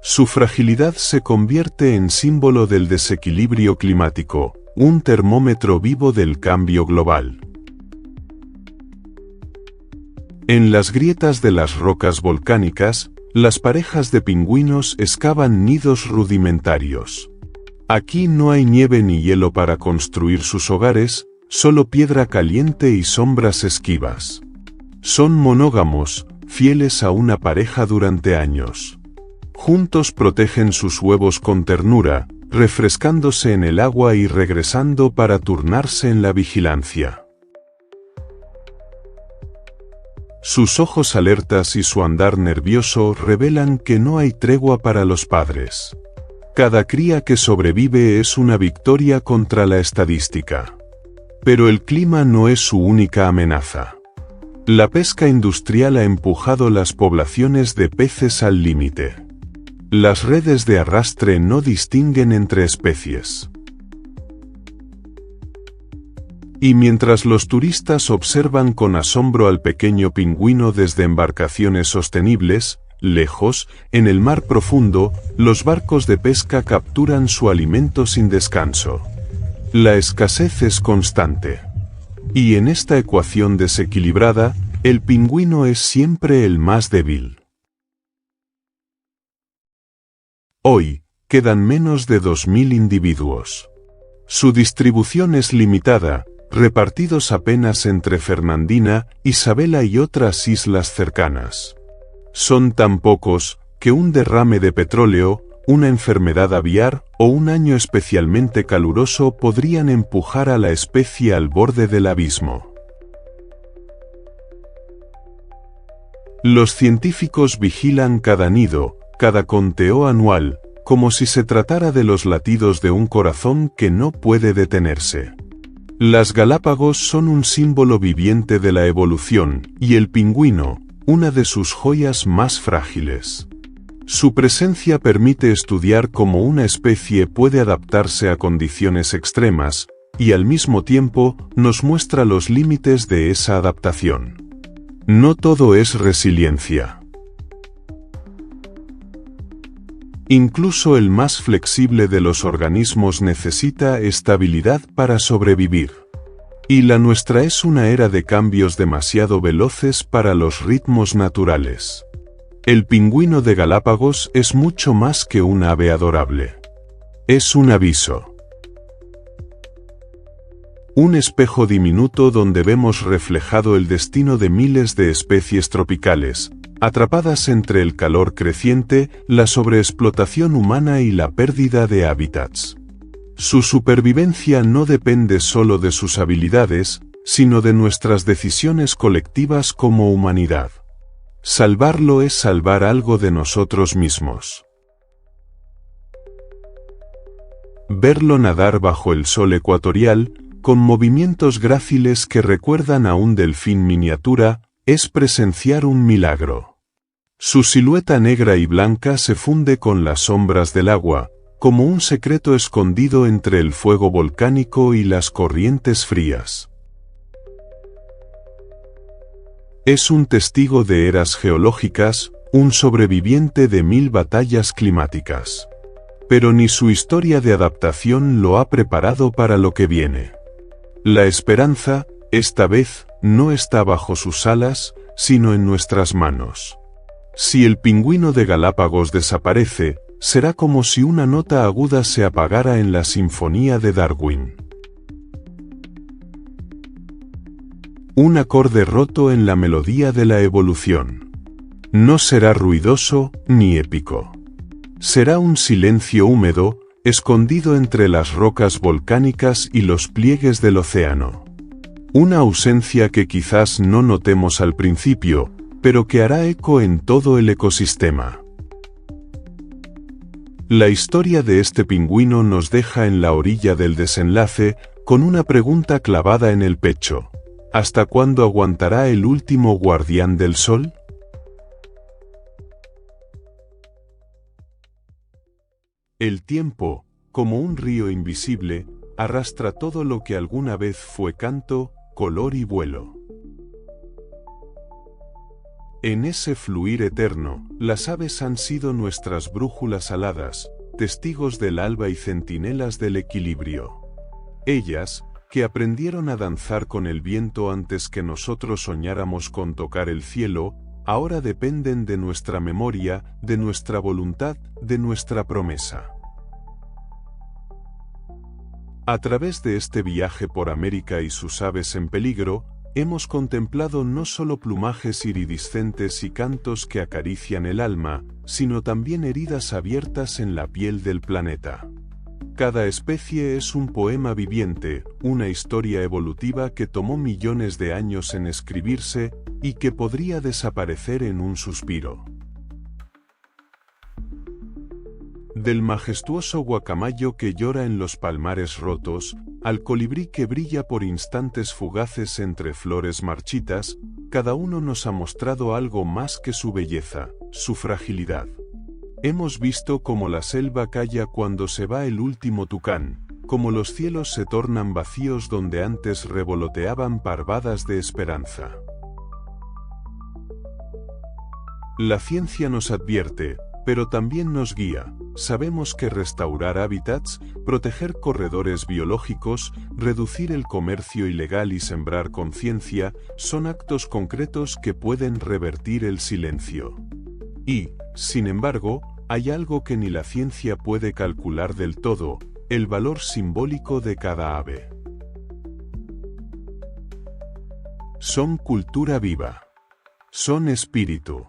[SPEAKER 2] Su fragilidad se convierte en símbolo del desequilibrio climático, un termómetro vivo del cambio global. En las grietas de las rocas volcánicas, las parejas de pingüinos excavan nidos rudimentarios. Aquí no hay nieve ni hielo para construir sus hogares, solo piedra caliente y sombras esquivas. Son monógamos, fieles a una pareja durante años. Juntos protegen sus huevos con ternura, refrescándose en el agua y regresando para turnarse en la vigilancia. Sus ojos alertas y su andar nervioso revelan que no hay tregua para los padres. Cada cría que sobrevive es una victoria contra la estadística. Pero el clima no es su única amenaza. La pesca industrial ha empujado las poblaciones de peces al límite. Las redes de arrastre no distinguen entre especies. Y mientras los turistas observan con asombro al pequeño pingüino desde embarcaciones sostenibles, lejos, en el mar profundo, los barcos de pesca capturan su alimento sin descanso. La escasez es constante. Y en esta ecuación desequilibrada, el pingüino es siempre el más débil. Hoy, quedan menos de 2000 individuos. Su distribución es limitada, repartidos apenas entre Fernandina, Isabela y otras islas cercanas. Son tan pocos, que un derrame de petróleo, una enfermedad aviar, o un año especialmente caluroso podrían empujar a la especie al borde del abismo. Los científicos vigilan cada nido, cada conteo anual, como si se tratara de los latidos de un corazón que no puede detenerse. Las Galápagos son un símbolo viviente de la evolución, y el pingüino, una de sus joyas más frágiles. Su presencia permite estudiar cómo una especie puede adaptarse a condiciones extremas, y al mismo tiempo, nos muestra los límites de esa adaptación. No todo es resiliencia. Incluso el más flexible de los organismos necesita estabilidad para sobrevivir. Y la nuestra es una era de cambios demasiado veloces para los ritmos naturales. El pingüino de Galápagos es mucho más que un ave adorable. Es un aviso. Un espejo diminuto donde vemos reflejado el destino de miles de especies tropicales, atrapadas entre el calor creciente, la sobreexplotación humana y la pérdida de hábitats. Su supervivencia no depende solo de sus habilidades, sino de nuestras decisiones colectivas como humanidad. Salvarlo es salvar algo de nosotros mismos. Verlo nadar bajo el sol ecuatorial, con movimientos gráciles que recuerdan a un delfín miniatura, es presenciar un milagro. Su silueta negra y blanca se funde con las sombras del agua, como un secreto escondido entre el fuego volcánico y las corrientes frías. Es un testigo de eras geológicas, un sobreviviente de 1000 batallas climáticas. Pero ni su historia de adaptación lo ha preparado para lo que viene. La esperanza, esta vez, no está bajo sus alas, sino en nuestras manos. Si el pingüino de Galápagos desaparece, será como si una nota aguda se apagara en la sinfonía de Darwin. Un acorde roto en la melodía de la evolución. No será ruidoso ni épico. Será un silencio húmedo, escondido entre las rocas volcánicas y los pliegues del océano. Una ausencia que quizás no notemos al principio, pero que hará eco en todo el ecosistema. La historia de este pingüino nos deja en la orilla del desenlace, con una pregunta clavada en el pecho. ¿Hasta cuándo aguantará el último guardián del sol? El tiempo, como un río invisible, arrastra todo lo que alguna vez fue canto, color y vuelo. En ese fluir eterno, las aves han sido nuestras brújulas aladas, testigos del alba y centinelas del equilibrio. Ellas, que aprendieron a danzar con el viento antes que nosotros soñáramos con tocar el cielo, ahora dependen de nuestra memoria, de nuestra voluntad, de nuestra promesa. A través de este viaje por América y sus aves en peligro, hemos contemplado no solo plumajes iridiscentes y cantos que acarician el alma, sino también heridas abiertas en la piel del planeta. Cada especie es un poema viviente, una historia evolutiva que tomó millones de años en escribirse y que podría desaparecer en un suspiro. Del majestuoso guacamayo que llora en los palmares rotos, al colibrí que brilla por instantes fugaces entre flores marchitas, cada uno nos ha mostrado algo más que su belleza, su fragilidad. Hemos visto cómo la selva calla cuando se va el último tucán, cómo los cielos se tornan vacíos donde antes revoloteaban parvadas de esperanza. La ciencia nos advierte, pero también nos guía. Sabemos que restaurar hábitats, proteger corredores biológicos, reducir el comercio ilegal y sembrar conciencia son actos concretos que pueden revertir el silencio. Y, sin embargo, hay algo que ni la ciencia puede calcular del todo: el valor simbólico de cada ave. Son cultura viva. Son espíritu.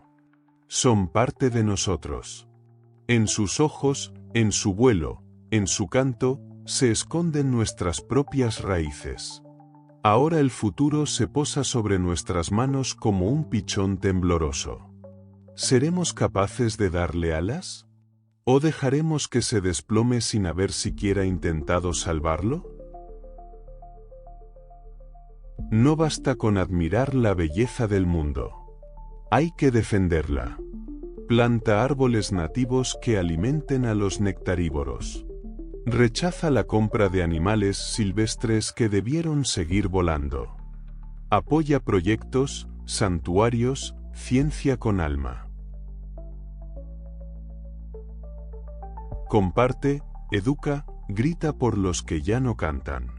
[SPEAKER 2] Son parte de nosotros. En sus ojos, en su vuelo, en su canto, se esconden nuestras propias raíces. Ahora el futuro se posa sobre nuestras manos como un pichón tembloroso. ¿Seremos capaces de darle alas? ¿O dejaremos que se desplome sin haber siquiera intentado salvarlo? No basta con admirar la belleza del mundo. Hay que defenderla. Planta árboles nativos que alimenten a los nectarívoros. Rechaza la compra de animales silvestres que debieron seguir volando. Apoya proyectos, santuarios, ciencia con alma. Comparte, educa, grita por los que ya no cantan.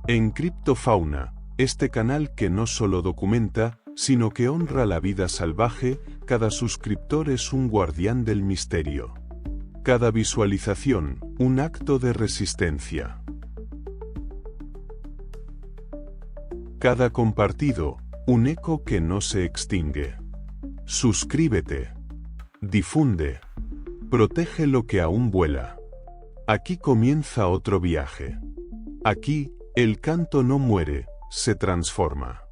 [SPEAKER 2] En Criptofauna, este canal que no solo documenta, sino que honra la vida salvaje, cada suscriptor es un guardián del misterio. Cada visualización, un acto de resistencia. Cada compartido, un eco que no se extingue. Suscríbete. Difunde. Protege lo que aún vuela. Aquí comienza otro viaje. Aquí, el canto no muere, se transforma.